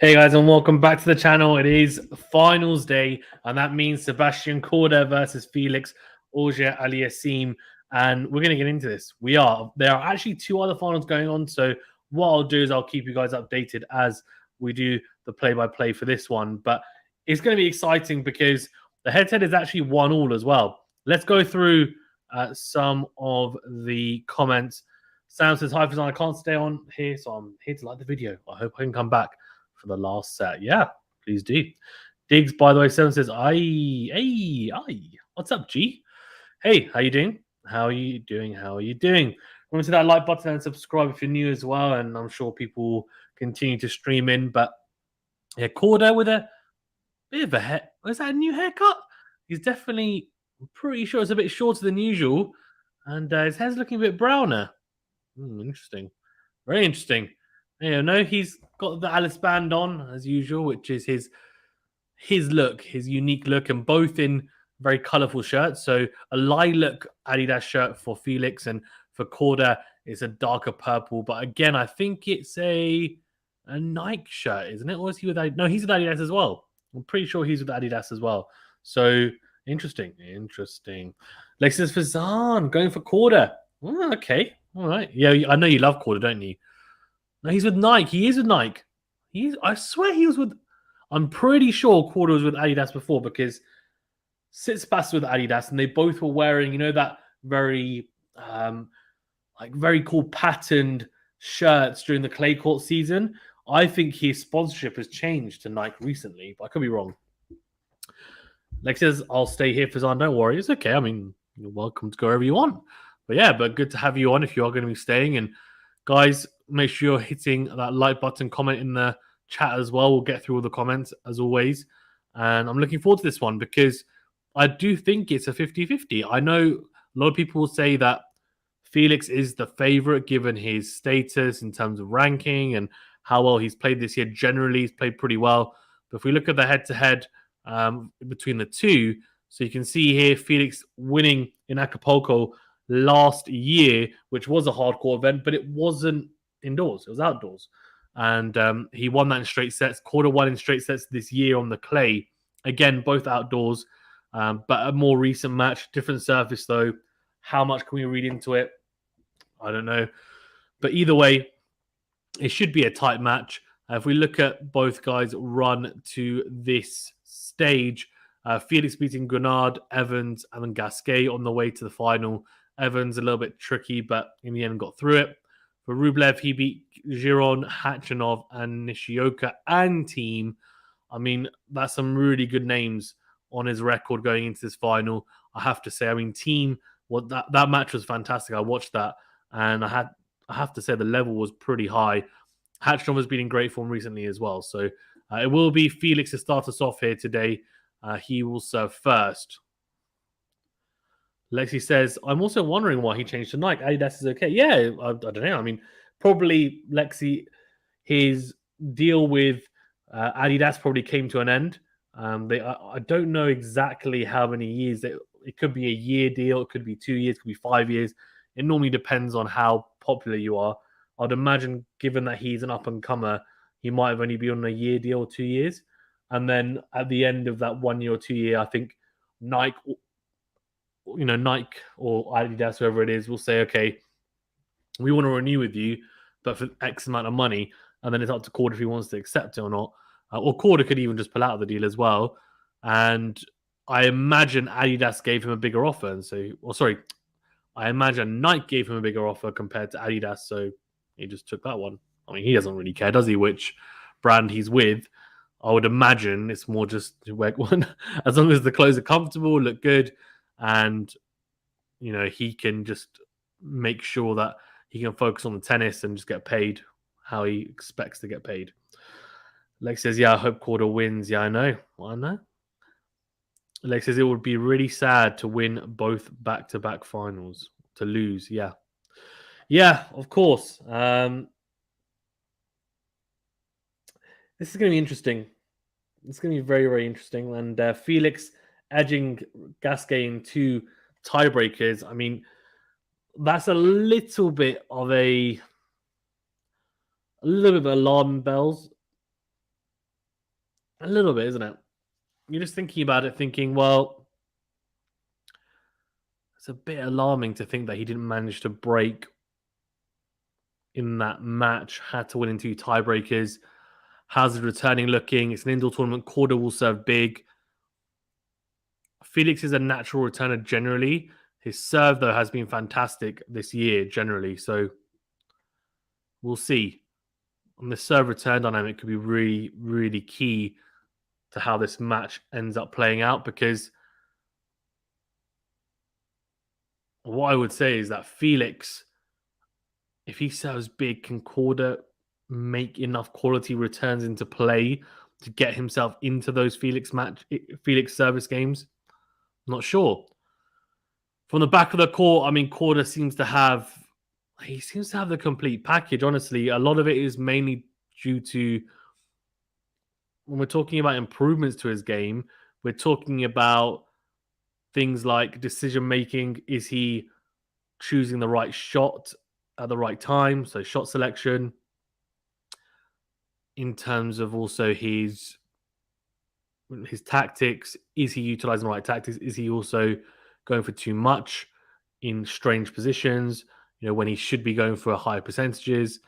Hey guys, and welcome back to the channel. It is finals day, and that means Sebastian KORDA versus Felix AUGER-ALIASSIME, and we're going to get into this. There are actually two other finals going on, so what I'll do is I'll keep you guys updated as we do the play-by-play for this one. But it's going to be exciting because the head-to-head is actually 1-1 as well. Let's go through some of the comments. Sam says, hi, Fazan, I can't stay on here, so I'm here to like the video. I hope I can come back for the last set. Yeah, please do. Diggs, by the way, 7 says, aye. What's up, G? Hey, how you doing? How are you doing? Remember to that like button and subscribe if you're new as well, and I'm sure people will continue to stream in. But yeah, KORDA with a bit of a hair. Was that a new haircut? He's definitely, I'm pretty sure it's a bit shorter than usual, and his hair's looking a bit browner. Interesting. Very interesting. Yeah, no, he's got the Alice band on as usual, which is his look, his unique look, and both in very colourful shirts. So a lilac Adidas shirt for Felix, and for KORDA it's a darker purple. But again, I think it's a Nike shirt, isn't it? Or is he with Adidas? No, he's with Adidas as well. I'm pretty sure he's with Adidas as well. So interesting. Lexus Fazan going for KORDA. Oh, okay, all right. Yeah, I know you love KORDA, don't you? No, he's with Nike. He is with Nike. I swear he was with. I'm pretty sure KORDA was with Adidas before, because Tsitsipas with Adidas, and they both were wearing, you know, that very, very cool patterned shirts during the clay court season. I think his sponsorship has changed to Nike recently, but I could be wrong. Lex says, I'll stay here, Fazan. Don't worry. It's okay. I mean, you're welcome to go wherever you want. But yeah, but good to have you on if you are going to be staying. And guys, make sure you're hitting that like button, comment in the chat as well. We'll get through all the comments as always. And I'm looking forward to this one because I do think it's a 50-50. I know a lot of people will say that Felix is the favorite given his status in terms of ranking and how well he's played this year. Generally, he's played pretty well. But if we look at the head-to-head between the two, so you can see here Felix winning in Acapulco last year, which was a hardcore event, but it wasn't indoors, it was outdoors, and he won that in straight sets. KORDA won in straight sets this year on the clay, again both outdoors, but a more recent match, different surface though. How much can we read into it? I don't know, but either way it should be a tight match. If we look at both guys run to this stage, Felix beating Grenard, Evans, and then Gasquet on the way to the final. Evans a little bit tricky, but in the end got through it. For Rublev, he beat Giron, Khachanov, and Nishioka and team. I mean, that's some really good names on his record going into this final. I have to say, I mean, team, that match was fantastic. I watched that, and I have to say the level was pretty high. Khachanov has been in great form recently as well. So it will be Felix to start us off here today. He will serve first. Lexi says, I'm also wondering why he changed to Nike. Adidas is okay. Yeah, I don't know. I mean, probably Lexi, his deal with Adidas probably came to an end. I don't know exactly how many years. It could be a year deal. It could be 2 years. It could be 5 years. It normally depends on how popular you are. I'd imagine, given that he's an up-and-comer, he might have only been on a year deal or 2 years. And then at the end of that 1 year or 2 year, I think Nike or Adidas, whoever it is, will say, okay, we want to renew with you, but for X amount of money. And then it's up to KORDA if he wants to accept it or not. Or KORDA could even just pull out of the deal as well. And I imagine Adidas gave him a bigger offer. And I imagine Nike gave him a bigger offer compared to Adidas. So he just took that one. I mean, he doesn't really care, does he, which brand he's with? I would imagine it's more just to wear one. As long as the clothes are comfortable, look good, and he can just make sure that he can focus on the tennis and just get paid how he expects to get paid. Lex says, yeah, I hope KORDA wins. Yeah, I know. Lex says it would be really sad to win both back-to-back finals. To lose, yeah. Yeah, of course. This is going to be interesting. It's going to be very, very interesting. And Felix edging Gasquet in 2 tiebreakers. I mean, that's a little bit of alarm bells. A little bit, isn't it? You're just thinking about it, thinking, well, it's a bit alarming to think that he didn't manage to break in that match, had to win in 2 tiebreakers. How's the returning looking? It's an indoor tournament. KORDA will serve big. Felix is a natural returner generally. His serve, though, has been fantastic this year generally. So we'll see. And the serve return dynamic could be really, really key to how this match ends up playing out, because what I would say is that Felix, if he serves big, can KORDA make enough quality returns into play to get himself into those Felix service games? I'm not sure. From the back of the court, I mean, KORDA seems to have the complete package. Honestly, a lot of it is mainly due to, when we're talking about improvements to his game, we're talking about things like decision making. Is he choosing the right shot at the right time? So shot selection. In terms of also his tactics, is he utilizing the right tactics? Is he also going for too much in strange positions? You know, when he should be going for higher percentages.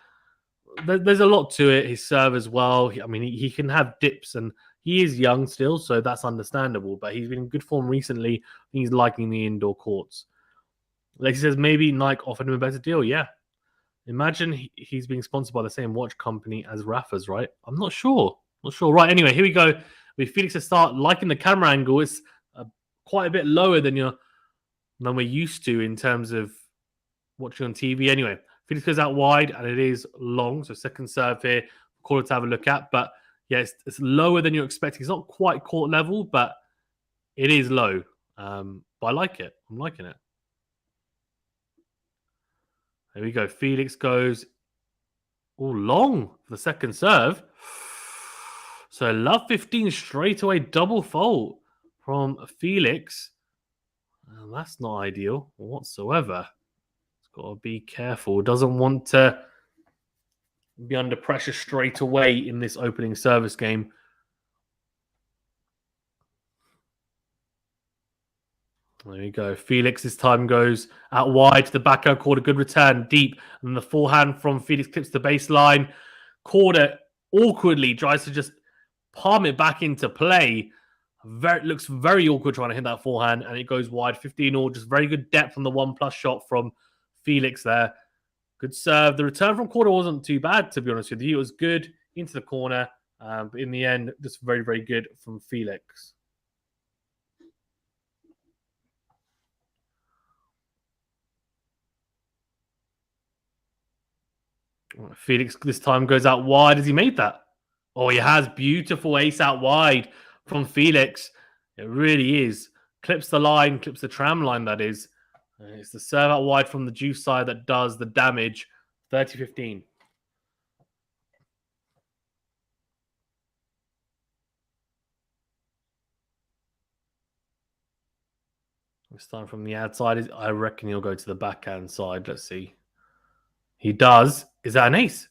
There's a lot to it. His serve as well. I mean, he can have dips, and he is young still, so that's understandable. But he's been in good form recently. He's liking the indoor courts. Like he says, maybe Nike offered him a better deal. Yeah. Imagine he's being sponsored by the same watch company as Rafa's, right? I'm not sure. Not sure. Right. Anyway, here we go. With Felix to start. Liking the camera angle. It's quite a bit lower than we're used to in terms of watching on TV. Anyway, Felix goes out wide, and it is long. So second serve here. Call it to have a look at. But yeah, it's lower than you're expecting. It's not quite court level, but it is low. But I like it. I'm liking it. There we go. Felix goes long for the second serve. So love 15 straight away, double fault from Felix. And that's not ideal whatsoever. It's got to be careful. Doesn't want to be under pressure straight away in this opening service game. There you go. Felix this time goes out wide to the backhand court. A good return deep. And the forehand from Felix clips the baseline. KORDA awkwardly tries to just palm it back into play. Looks very awkward trying to hit that forehand, and it goes wide. 15-all. Just very good depth on the 1+ shot from Felix there. Good serve. The return from KORDA wasn't too bad, to be honest with you. It was good into the corner. But in the end, just very, very good from Felix. Felix this time goes out wide. Has he made that? Oh, he has. Beautiful ace out wide from Felix. It really is. Clips the line, clips the tram line, that is. It's the serve out wide from the juice side that does the damage. 30-15. This time from the outside, I reckon he'll go to the backhand side. Let's see. He does. Is that an ace?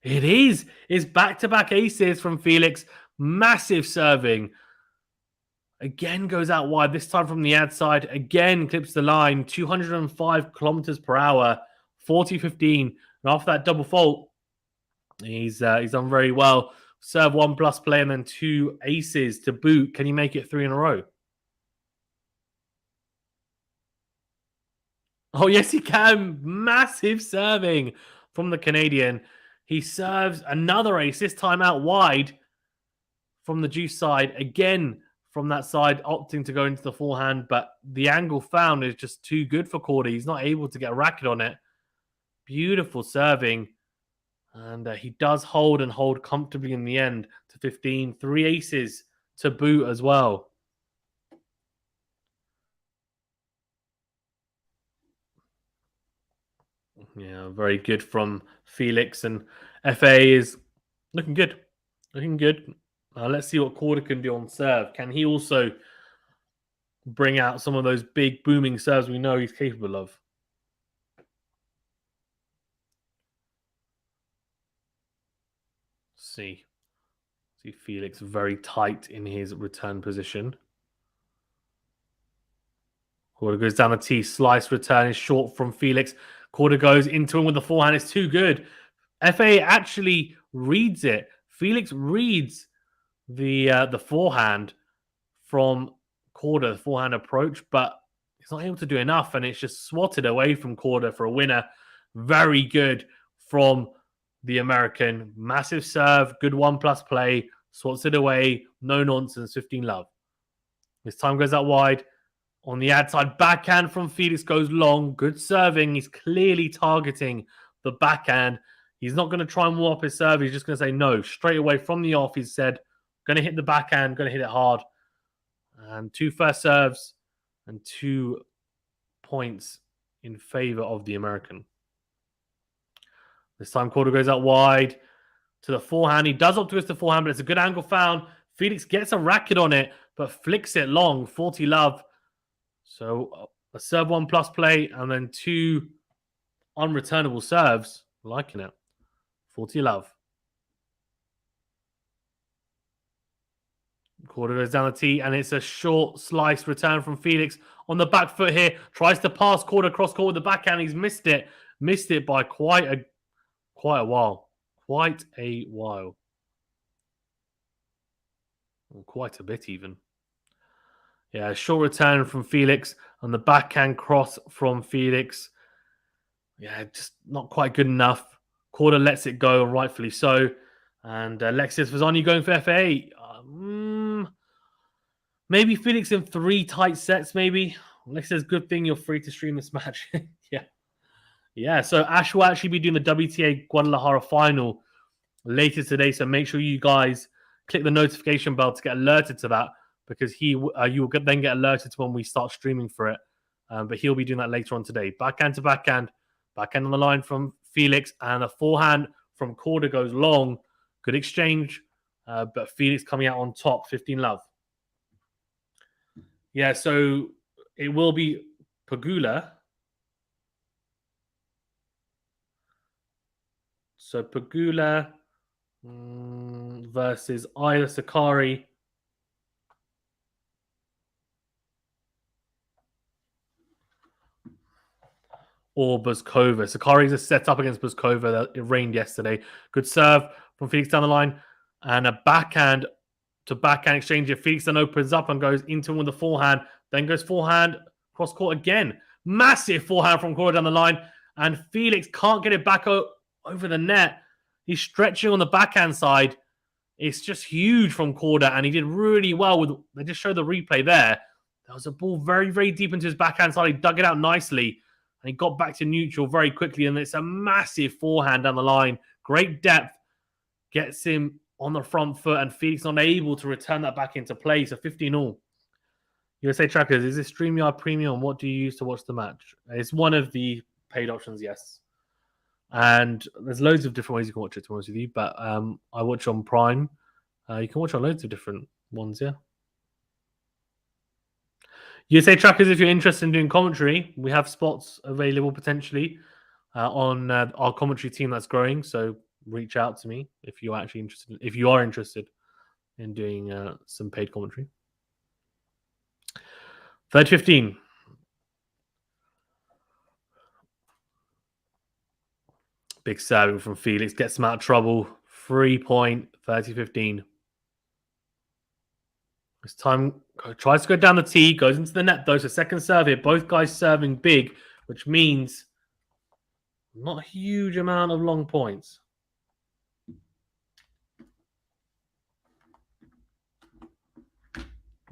It is. It's back-to-back aces from Felix. Massive serving. Again goes out wide. This time from the outside. Again clips the line. 205 kilometers per hour. 40-15. And after that double fault, he's done very well. Serve 1+ play and then 2 aces to boot. Can he make it 3 in a row? Oh, yes, he can. Massive serving from the Canadian. He serves another ace, this time out wide from the juice side. Again, from that side, opting to go into the forehand, but the angle found is just too good for KORDA. He's not able to get a racket on it. Beautiful serving. And he does hold comfortably in the end to 15. 3 aces to boot as well. Yeah, very good from Felix, and FA is looking good. Looking good. Let's see what KORDA can do on serve. Can he also bring out some of those big booming serves we know he's capable of? Let's see. See Felix very tight in his return position. Korda goes down the tee. Slice return is short from Felix. Korda goes into him with the forehand. It's too good. FA actually reads it. Felix reads the forehand from Korda, the forehand approach, but he's not able to do enough, and it's just swatted away from Korda for a winner. Very good from the American. Massive serve, good 1+ play, swats it away, no nonsense, 15 love. This time goes out wide. On the ad side, backhand from Felix goes long. Good serving. He's clearly targeting the backhand. He's not going to try and warm up his serve. He's just going to say no. Straight away from the off, he said, going to hit the backhand, going to hit it hard. And 2 first serves and 2 points in favor of the American. This time, Korda goes out wide to the forehand. He does up-twist the forehand, but it's a good angle found. Felix gets a racket on it, but flicks it long, 40 love. So a serve 1+ play and then 2 unreturnable serves. Liking it. 40 love. Korda goes down the tee and it's a short slice return from Felix on the back foot here. Tries to pass Korda cross court with the backhand. He's missed it. Missed it by quite a while. Quite a while. Or quite a bit even. Yeah, short return from Felix and the backhand cross from Felix. Yeah, just not quite good enough. Korda lets it go, rightfully so. And Alexis Vazani going for FA. Maybe Felix in 3 tight sets, maybe. Alexis, good thing you're free to stream this match. Yeah. Yeah, so Ash will actually be doing the WTA Guadalajara final later today. So make sure you guys click the notification bell to get alerted to that, because you will then get alerted to when we start streaming for it. But he'll be doing that later on today. Backhand to backhand. Backhand on the line from Felix. And a forehand from Korda goes long. Good exchange. But Felix coming out on top. 15 love. Yeah, so it will be Pegula. So Pegula versus either Sakari or Buzkova. Sakari's a set up against Buzkova. It rained yesterday. Good serve from Felix down the line. And a backhand to backhand exchange. If Felix then opens up and goes into him with the forehand, then goes forehand cross court again. Massive forehand from Korda down the line. And Felix can't get it back over the net. He's stretching on the backhand side. It's just huge from Korda, and he did really well with. They just showed the replay there. There was a ball very, very deep into his backhand side. He dug it out nicely, and he got back to neutral very quickly. And it's a massive forehand down the line. Great depth. Gets him on the front foot, and Felix not able to return that back into play. So 15-all. USA Trackers, is this StreamYard Premium? What do you use to watch the match? It's one of the paid options, yes. And there's loads of different ways you can watch it, to be honest with you. But I watch on Prime. You can watch on loads of different ones, yeah. USA Trackers, if you're interested in doing commentary, we have spots available potentially on our commentary team that's growing. So reach out to me if you're actually interested. If you are interested in doing some paid commentary. 30-15. Big serving from Felix. Gets him out of trouble. 3-point, 30-15. This time, tries to go down the tee. Goes into the net, though. So second serve here. Both guys serving big, which means not a huge amount of long points.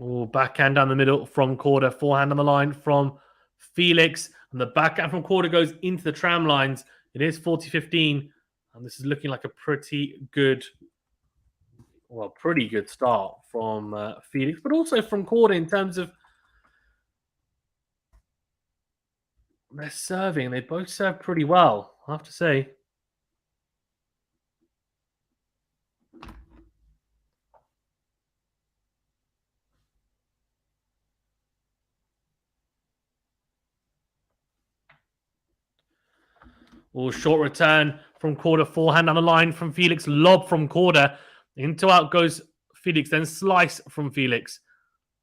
Oh, backhand down the middle from Korda. Forehand on the line from Felix. And the backhand from Korda goes into the tram lines. It is 40-15. And this is looking like a pretty good start from Felix, but also from Korda in terms of their serving. They both serve pretty well, I have to say. Oh, short return from Korda. Forehand on the line from Felix. Lob from Korda. Into out goes Felix, then slice from Felix.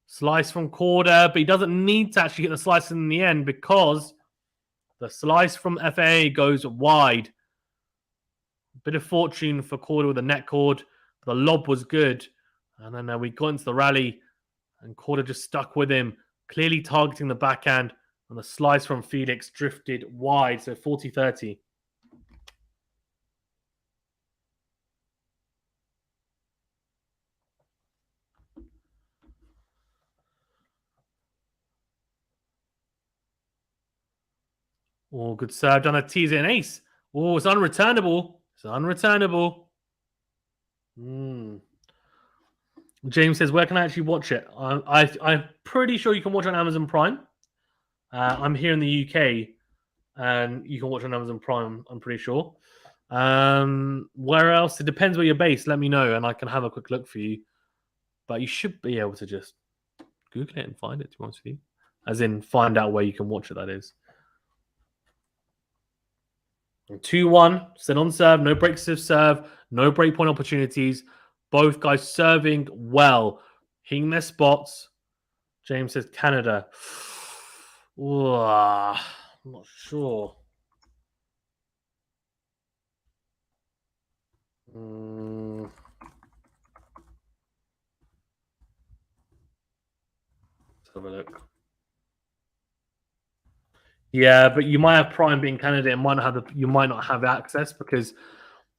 Slice from KORDA, but he doesn't need to actually get the slice in the end because the slice from FA goes wide. Bit of fortune for KORDA with the net cord. The lob was good. And then we got into the rally and KORDA just stuck with him, clearly targeting the backhand. And the slice from Felix drifted wide, so 40-30. Oh, good serve. Done a tease an ace. Oh, it's unreturnable. It's unreturnable. James says, where can I actually watch it? I'm pretty sure you can watch it on Amazon Prime. I'm here in the UK, and you can watch it on Amazon Prime, I'm pretty sure. Where else? It depends where you're based. Let me know, and I can have a quick look for you. But you should be able to just Google it and find it, to be honest with you. As in, find out where you can watch it, that is. 2-1, still on serve, no breaks of serve, no breakpoint opportunities. Both guys serving well, hitting their spots. James says Canada. Ooh, I'm not sure. Let's have a look. Yeah, but you might have Prime being Canada. It might not have you might not have access because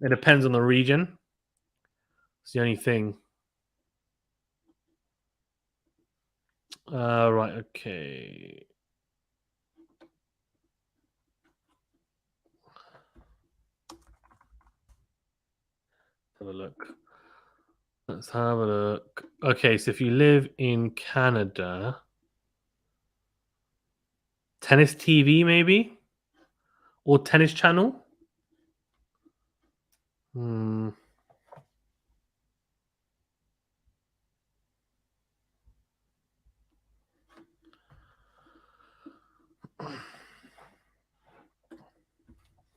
it depends on the region. It's the only thing. Right, okay. Have a look. Let's have a look. Okay, so if you live in Canada, Tennis TV maybe? Or Tennis Channel?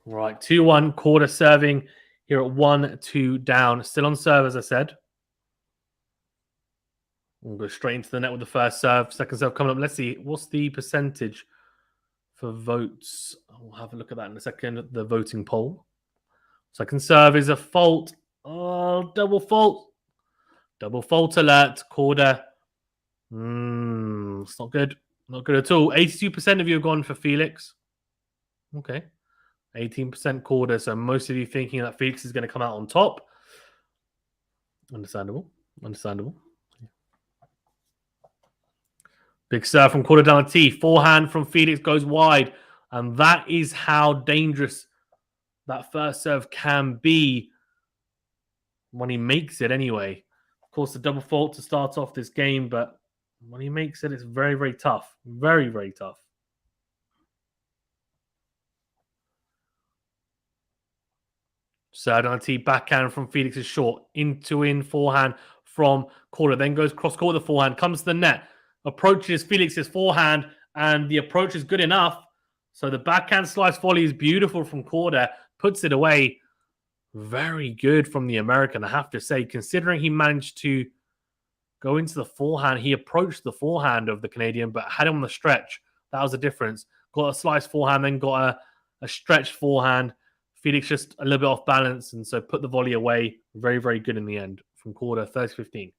Right, 2-1, KORDA serving here at 1-2 down. Still on serve, as I said. We'll go straight into the net with the first serve. Second serve coming up. Let's see, what's the percentage for votes? We'll have a look at that in a second, the voting poll. Second serve is a fault. Oh, double fault. Double fault alert, KORDA. It's not good. Not good at all. 82% of you have gone for Felix. Okay. 18% KORDA, so most of you thinking that Felix is going to come out on top. Understandable. Understandable. Big serve from KORDA down the tee. Forehand from Felix goes wide. And that is how dangerous that first serve can be when he makes it anyway. Of course, the double fault to start off this game, but when he makes it, it's very, very tough. Very, very tough. Serve on the tee, backhand from Felix is short. Into in, forehand from KORDA. Then goes cross court, the forehand. Comes to the net. Approaches Felix's forehand, and the approach is good enough. So the backhand slice volley is beautiful from KORDA. Puts it away. Very good from the American, I have to say. Considering he managed to go into the forehand, he approached the forehand of the Canadian, but had him on the stretch. That was the difference. Got a slice forehand, then got a stretched forehand. Felix just a little bit off balance, and so put the volley away. Very, very good in the end from KORDA, 30-15.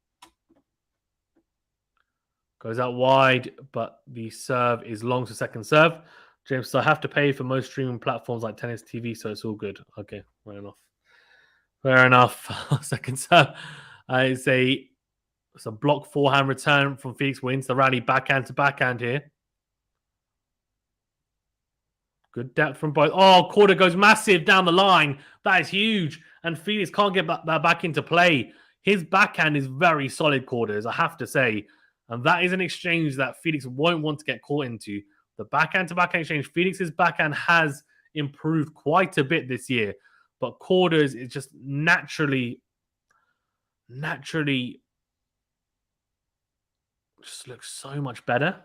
Goes out wide, but the serve is long to second serve. James, so I have to pay for most streaming platforms like Tennis TV, so it's all good. Okay, fair enough. Fair enough. Second serve. It's a block forehand return from Felix. We're into the rally, backhand to backhand here. Good depth from both. Oh, KORDA goes massive down the line. That is huge. And Felix can't get that back into play. His backhand is very solid, KORDA's, I have to say. And that is an exchange that Felix won't want to get caught into. The backhand to backhand exchange, Felix's backhand has improved quite a bit this year. But KORDA's is just naturally just looks so much better.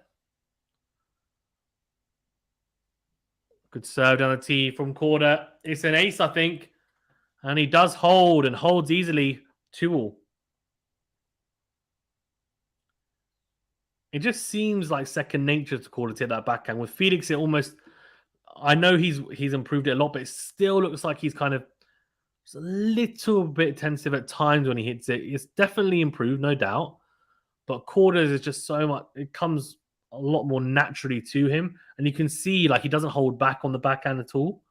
Good serve down the tee from KORDA. It's an ace, I think. And he does hold and holds easily. 2-2. It just seems like second nature to Korda to hit that backhand. With Felix, it almost, I know he's improved it a lot, but it still looks like he's kind of just a little bit tentative at times when he hits it. It's definitely improved, no doubt. But Korda's is just so much, it comes a lot more naturally to him. And you can see like he doesn't hold back on the backhand at all.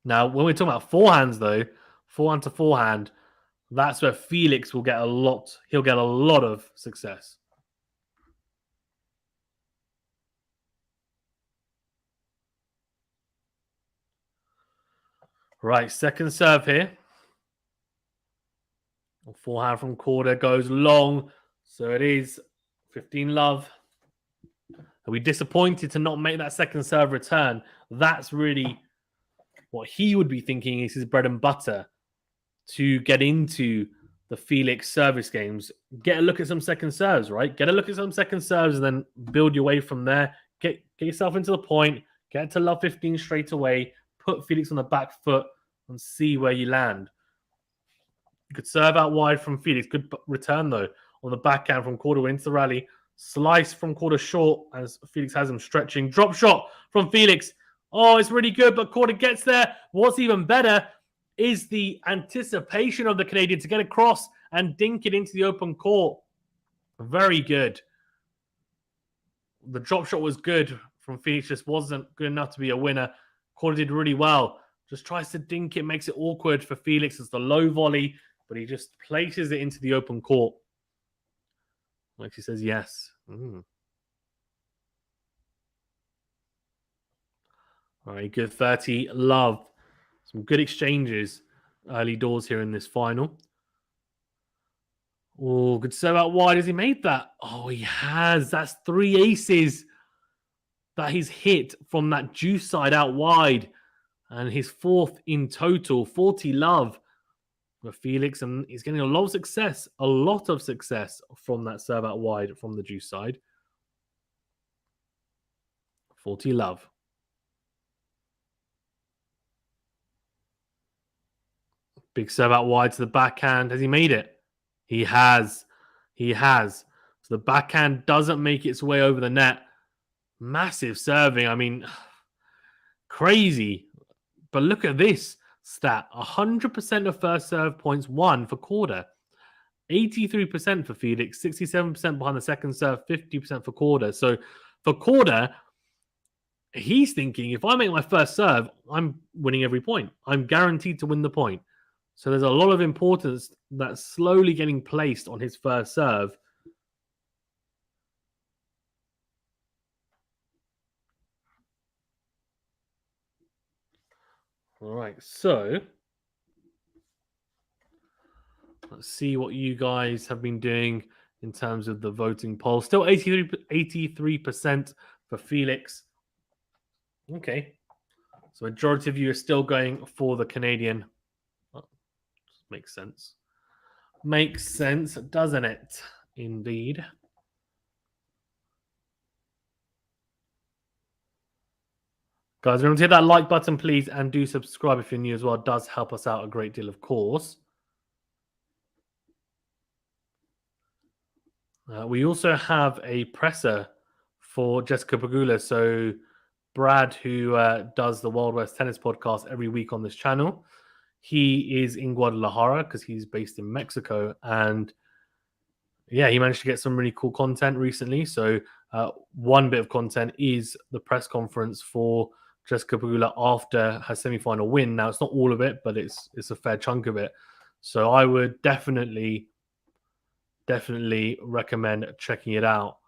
Now, when we're talking about forehands, though, forehand to forehand, that's where Felix will get a lot. He'll get a lot of success. Right, second serve here. Forehand from Korda goes long. So it is 15-love. Are we disappointed to not make that second serve return? That's really what he would be thinking is his bread and butter to get into the Felix service games. Get a look at some second serves, right? Get a look at some second serves and then build your way from there. Get yourself into the point. Get to love 15 straight away. Put Felix on the back foot and see where you land. You could serve out wide from Felix. Good return, though, on the backhand from Korda into the rally. Slice from Korda short as Felix has him stretching. Drop shot from Felix. Oh, it's really good, but Korda gets there. What's even better is the anticipation of the Canadian to get across and dink it into the open court. Very good. The drop shot was good from Felix, just wasn't good enough to be a winner. Korda did really well. Just tries to dink it, makes it awkward for Felix. It's the low volley, but he just places it into the open court. Like he says, yes. All right, good 30. Love. Some good exchanges early doors here in this final. Oh, good serve out wide. Has he made that? Oh, he has. That's 3 aces that he's hit from that juice side out wide. And his 4th in total. 40 love with Felix. And he's getting a lot of success from that serve out wide from the juice side. 40 love. Big serve out wide to the backhand. Has he made it? He has. He has. So the backhand doesn't make its way over the net. Massive serving. I mean, crazy. But look at this stat. 100% of first serve points won for Korda. 83% for Felix. 67% behind the second serve. 50% for Korda. So for Korda, he's thinking, if I make my first serve, I'm winning every point. I'm guaranteed to win the point. So there's a lot of importance that's slowly getting placed on his first serve. All right, so let's see what you guys have been doing in terms of the voting poll. Still 83% for Felix. Okay. So majority of you are still going for the Canadian. Makes sense. Makes sense, doesn't it? Indeed. Guys, remember to hit that like button, please, and do subscribe if you're new as well. It does help us out a great deal, of course. We also have a presser for Jessica Pegula. So Brad, who does the Wild West Tennis podcast every week on this channel, he is in Guadalajara because he's based in Mexico. And yeah, he managed to get some really cool content recently. So one bit of content is the press conference for Jessica Pegula after her semi-final win. Now, it's not all of it, but it's a fair chunk of it. So I would definitely recommend checking it out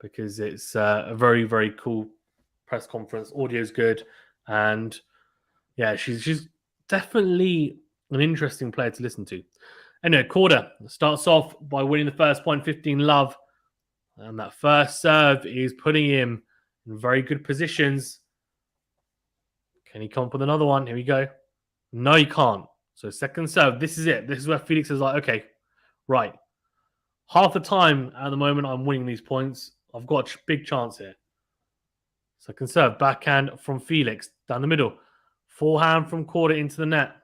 because it's a very, very cool press conference. Audio's good. And yeah, she's definitely an interesting player to listen to. Anyway, Korda starts off by winning the first point, 15 love. And that first serve is putting him in very good positions. Can he come up with another one? Here we go. No, he can't. So second serve, this is it. This is where Felix is like, okay, right. Half the time at the moment I'm winning these points. I've got a big chance here. Second serve, backhand from Felix down the middle. Forehand from KORDA into the net.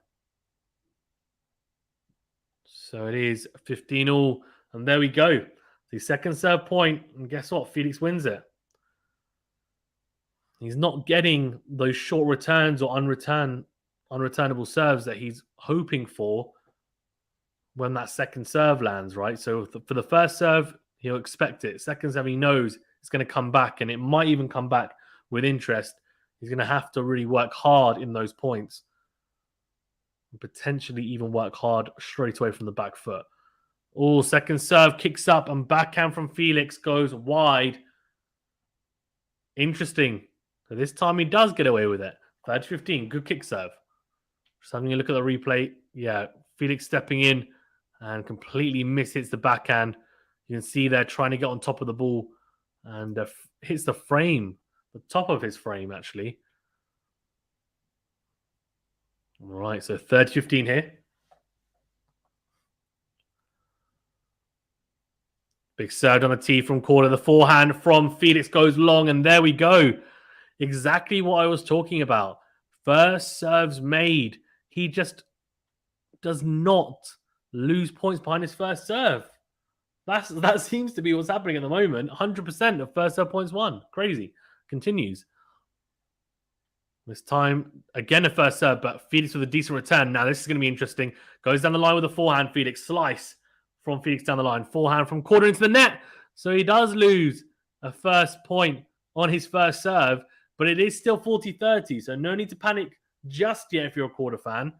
So it is 15 all. And there we go. The second serve point. And guess what? Felix wins it. He's not getting those short returns or unreturnable serves that he's hoping for when that second serve lands, right? So for the first serve, he'll expect it. Second serve, he knows it's going to come back, and it might even come back with interest. He's going to have to really work hard in those points. And potentially even work hard straight away from the back foot. Oh, second serve kicks up, and backhand from Felix goes wide. Interesting. So this time he does get away with it. 30-15, good kick serve. Just having a look at the replay. Yeah, Felix stepping in and completely mishits the backhand. You can see they're trying to get on top of the ball and hits the frame, the top of his frame, actually. All right, so 30-15 here. Big serve on the tee from KORDA. The forehand from Felix goes long, and there we go. Exactly what I was talking about. First serves made. He just does not lose points behind his first serve. That seems to be what's happening at the moment. 100% of first serve points won. Crazy. Continues. This time, again, a first serve, but Felix with a decent return. Now, this is going to be interesting. Goes down the line with a forehand, Felix. Slice from Felix down the line. Forehand from KORDA into the net. So he does lose a first point on his first serve, but it is still 40-30. So no need to panic just yet if you're a KORDA fan.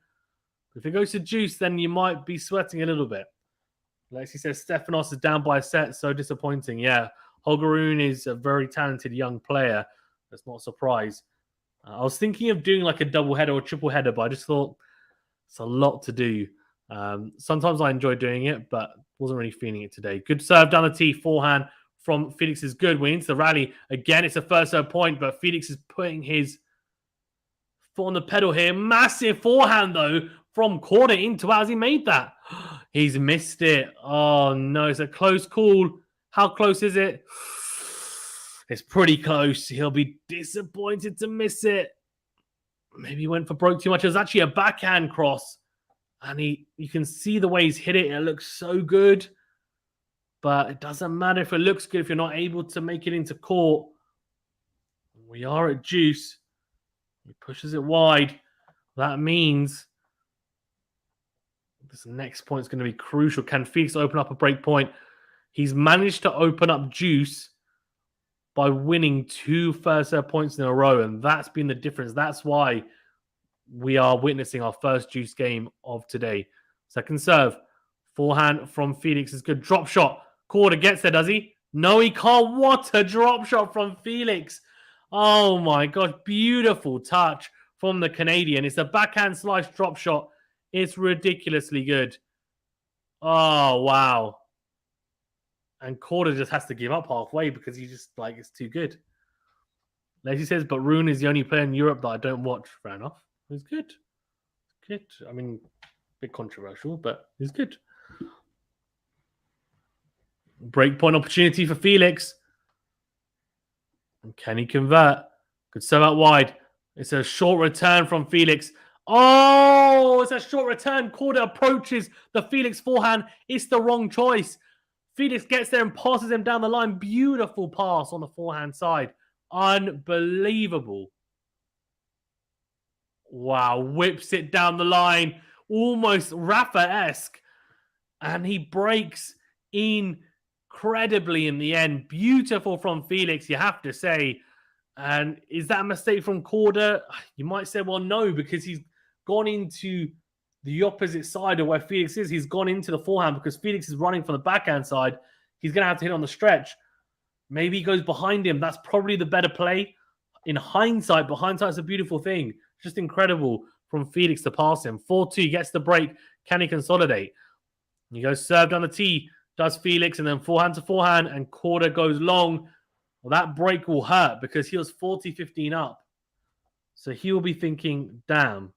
If it goes to juice, then you might be sweating a little bit. Lexi says, Stefanos is down by a set. So disappointing. Yeah, Holgaroon is a very talented young player. That's not a surprise. I was thinking of doing like a double header or triple header, but I just thought it's a lot to do. Sometimes I enjoy doing it, but wasn't really feeling it today. Good serve down the tee. Forehand from Felix is good. We're into the rally. Again, it's a first serve point, but Felix is putting his foot on the pedal here. Massive forehand, though, from KORDA into as he made that. He's missed it. Oh, no. It's a close call. How close is it? It's pretty close. He'll be disappointed to miss it. Maybe he went for broke too much. It was actually a backhand cross. And you can see the way he's hit it. It looks so good. But it doesn't matter if it looks good if you're not able to make it into court. We are at juice. He pushes it wide. That means this next point is going to be crucial. Can Felix open up a break point? He's managed to open up juice by winning 2 first serve points in a row, and that's been the difference. That's why we are witnessing our first juice game of today. Second serve. Forehand from Felix is good. Drop shot. KORDA gets there, does he? No, he can't. What a drop shot from Felix. Oh, my God. Beautiful touch from the Canadian. It's a backhand slice drop shot. It's ridiculously good. Oh, wow. And KORDA just has to give up halfway because he's just like, it's too good. Lacey says, but Rune is the only player in Europe that I don't watch. Fair enough. He's good. Good. I mean, a bit controversial, but he's good. Breakpoint opportunity for Felix. And can he convert? Good serve out wide. It's a short return from Felix. Oh, it's a short return. KORDA approaches the Felix forehand. It's the wrong choice. Felix gets there and passes him down the line. Beautiful pass on the forehand side. Unbelievable. Wow, whips it down the line. Almost Rafa-esque. And he breaks incredibly in the end. Beautiful from Felix, you have to say. And is that a mistake from KORDA? You might say, well, no, because he's gone into the opposite side of where Felix is. He's gone into the forehand because Felix is running from the backhand side. He's going to have to hit on the stretch. Maybe he goes behind him. That's probably the better play. In hindsight, but hindsight's a beautiful thing. Just incredible from Felix to pass him. 4-2, gets the break. Can he consolidate? He goes serve down the tee. Does Felix, and then forehand to forehand, and KORDA goes long. Well, that break will hurt because he was 40-15 up. So he will be thinking, damn,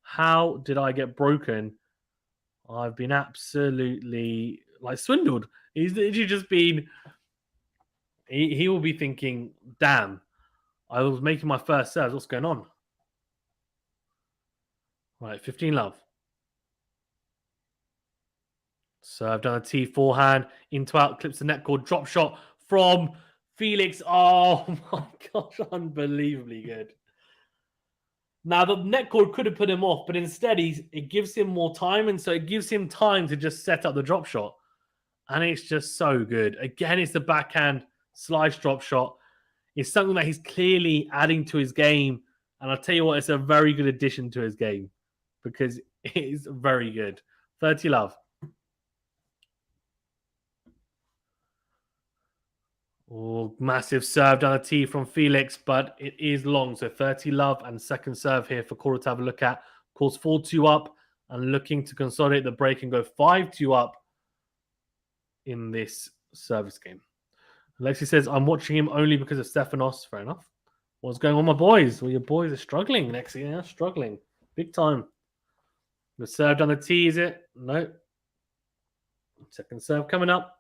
how did I get broken? I've been absolutely swindled. He's literally just been... He will be thinking, damn, I was making my first serves. What's going on? Right, 15 love. Served on a T forehand, into out, clips the net cord, drop shot from Felix. Oh my gosh, unbelievably good. Now the net cord could have put him off, but instead it gives him more time, and so it gives him time to just set up the drop shot. And it's just so good. Again, it's the backhand slice drop shot. It's something that he's clearly adding to his game. And I'll tell you what, it's a very good addition to his game because it is very good. 30 love. Oh, massive serve down the tee from Felix, but it is long. So 30 love and second serve here for KORDA to have a look at. Of course, 4-2 up and looking to consolidate the break and go 5-2 up in this service game. Alexi says, I'm watching him only because of Stefanos. Fair enough. What's going on, my boys? Well, your boys are struggling, Alexi. Yeah, struggling. Big time. The serve down the tee, is it? No. Second serve coming up.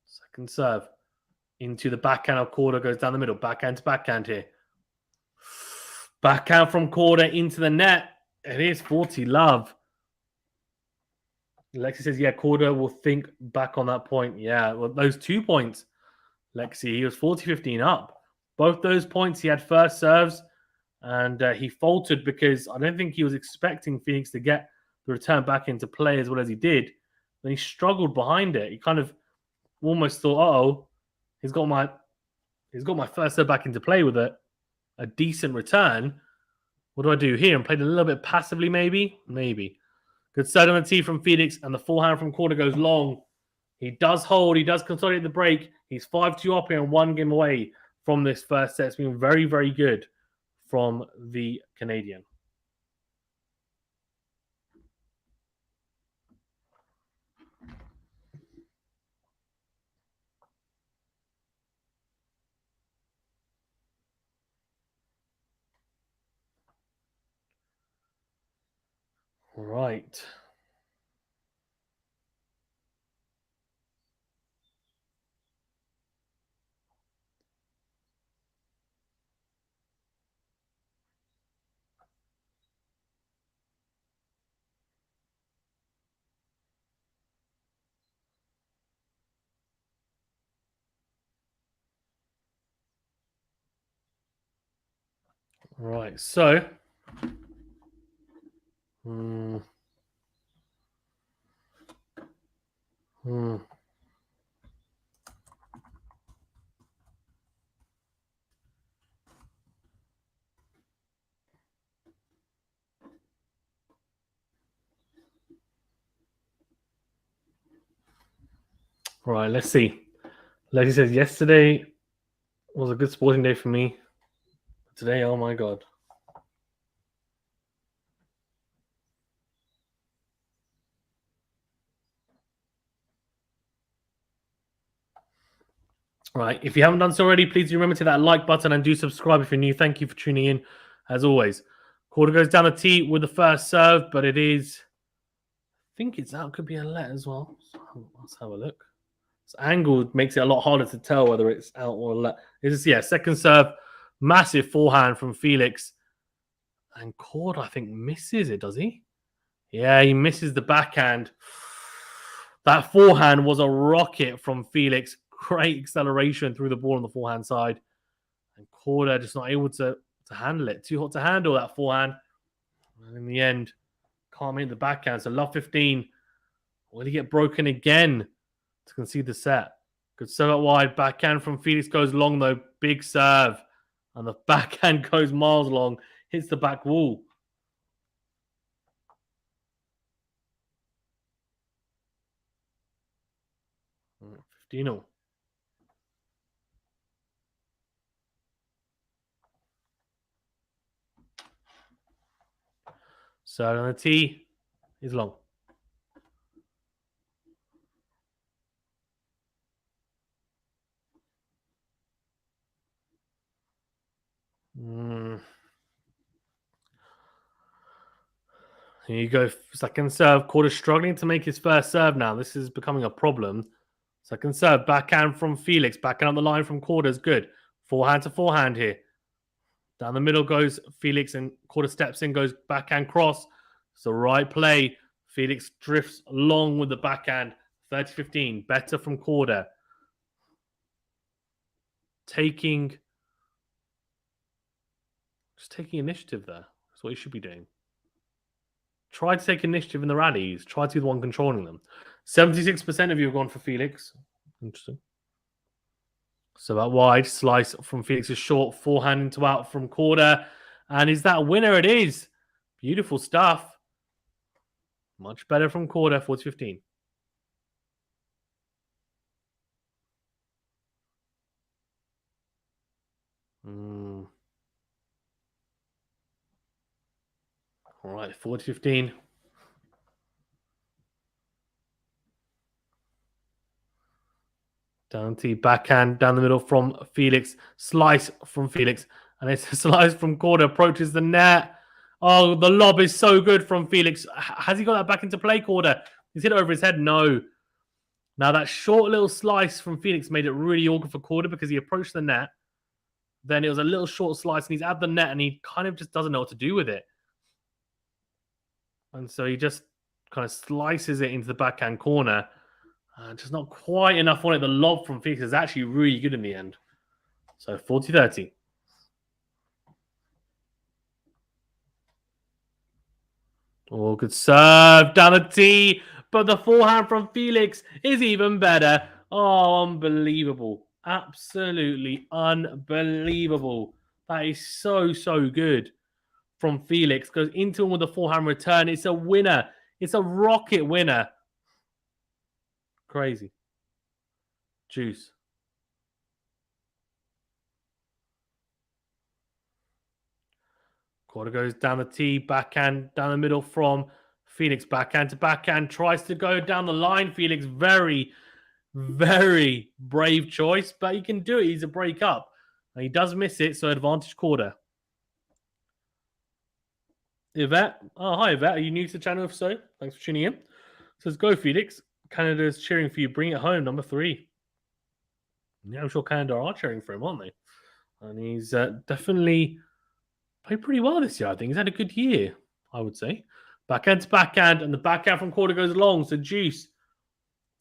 Second serve. Into the backhand of KORDA, goes down the middle. Backhand to backhand here. Backhand from KORDA into the net. It is 40 love. Lexi says, yeah, KORDA will think back on that point. Yeah, well, those 2 points, Lexi, he was 40-15 up. Both those points, he had first serves, and he faltered because I don't think he was expecting Felix to get the return back into play as well as he did. Then he struggled behind it. He kind of almost thought, uh-oh, he's got my first serve back into play with a decent return. What do I do here? And played a little bit passively, maybe? Maybe. Good serve on the tee from Felix, and the forehand from KORDA goes long. He does hold. He does consolidate the break. He's 5-2 up here and 1 game away from this first set. It's been very, very good from the Canadian. Right. Right. So. Right, let's see. Lexi says, yesterday was a good sporting day for me. Today, oh my God. Right, if you haven't done so already, please remember to hit that like button and do subscribe if you're new. Thank you for tuning in, as always. KORDA goes down the tee with the first serve, but it is, I think it's out. Could be a let as well. So let's have a look. This angle makes it a lot harder to tell whether it's out or a let. This is, yeah, second serve, massive forehand from Felix. And KORDA, I think, misses it, does he? Yeah, he misses the backhand. That forehand was a rocket from Felix. Great acceleration through the ball on the forehand side. And KORDA just not able to handle it. Too hot to handle that forehand. And in the end, can't make the backhand. So love 15. Will he get broken again to concede the set? Good serve out wide. Backhand from Felix goes long, though. Big serve. And the backhand goes miles long. Hits the back wall. 15-0. So on the tee is long. Here you go. Second serve. KORDA struggling to make his first serve now. This is becoming a problem. Second serve, backhand from Felix. Backhand on the line from KORDA is good. Forehand to forehand here. Down the middle goes Felix, and KORDA steps in, goes backhand cross. It's the right play. Felix drifts long with the backhand. 30-15. Better from KORDA. Just taking initiative there. That's what he should be doing. Try to take initiative in the rallies. Try to be the one controlling them. 76% of you have gone for Felix. Interesting. So that wide slice from Felix is short. Forehand into out from KORDA. And is that a winner? It is. Beautiful stuff. Much better from KORDA. 40-15. All right, 40-15. Down to backhand, down the middle from Felix. Slice from Felix. And it's a slice from KORDA. Approaches the net. Oh, the lob is so good from Felix. Has he got that back into play, KORDA? He's hit it over his head? No. Now, that short little slice from Felix made it really awkward for KORDA because he approached the net. Then it was a little short slice, and he's at the net, and he kind of just doesn't know what to do with it. And so he just kind of slices it into the backhand corner. Just not quite enough on it. The lob from Felix is actually really good in the end. So 40-30. Oh, good serve. Down the tee. But the forehand from Felix is even better. Oh, unbelievable. Absolutely unbelievable. That is so, so good from Felix. Goes into him with a forehand return. It's a winner. It's a rocket winner. Crazy. Juice. KORDA goes down the tee, backhand, down the middle from Felix. Backhand to backhand. Tries to go down the line. Felix, very, very brave choice, but he can do it. He's a break up. And he does miss it, so advantage KORDA. Yvette. Oh, hi, Yvette. Are you new to the channel? If so, thanks for tuning in. Says, go, Felix. Canada is cheering for you. Bring it home, number 3. Yeah, I'm sure Canada are cheering for him, aren't they? And he's definitely played pretty well this year, I think. He's had a good year, I would say. Backhand to backhand, and the backhand from KORDA goes long. So, Juice,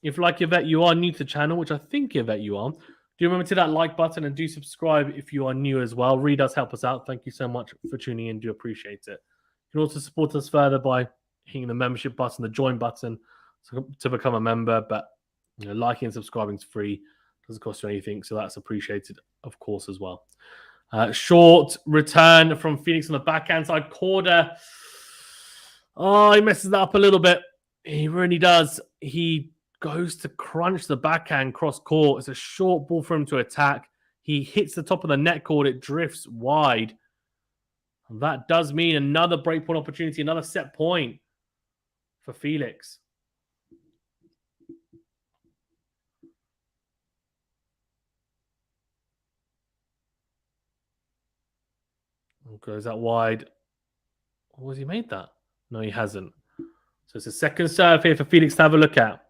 if like Yvette, you are new to the channel, which I think Yvette you are, do remember to that like button and do subscribe if you are new as well. Really does help us out. Thank you so much for tuning in. Do appreciate it. You can also support us further by hitting the membership button, the join button, to become a member. But liking and subscribing is free. Doesn't cost you anything, so that's appreciated, of course, as well. Short return from Felix on the backhand side. KORDA, oh, he messes that up a little bit. He really does. He goes to crunch the backhand cross court. It's a short ball for him to attack. He hits the top of the net cord. It drifts wide. And that does mean another breakpoint opportunity, another set point for Felix. Goes out wide. Oh, has he made that? No, he hasn't. So it's a second serve here for Felix to have a look at.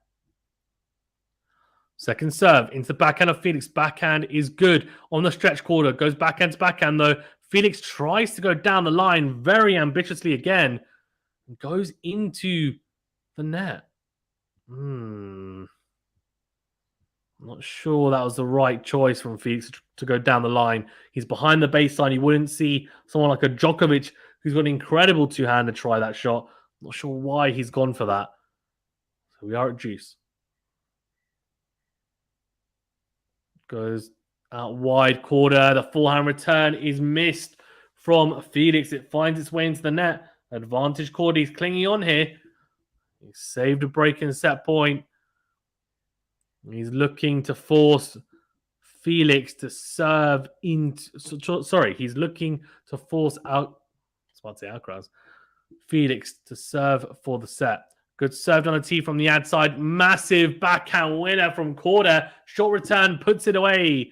Second serve into the backhand of Felix. Backhand is good on the stretch quarter. Goes backhand to backhand, though. Felix tries to go down the line very ambitiously again. And goes into the net. I'm not sure that was the right choice from Felix to go down the line. He's behind the baseline. You wouldn't see someone like a Djokovic who's got an incredible two-hand to try that shot. I'm not sure why he's gone for that. So we are at juice. Goes out wide KORDA. The forehand return is missed from Felix. It finds its way into the net. Advantage KORDA. He's clinging on here. He saved a break in set point. He's looking to force Felix to serve into... Sorry, he's looking to force out... I was about to say Alcaraz. Felix to serve for the set. Good serve on the tee from the ad side. Massive backhand winner from KORDA. Short return, puts it away.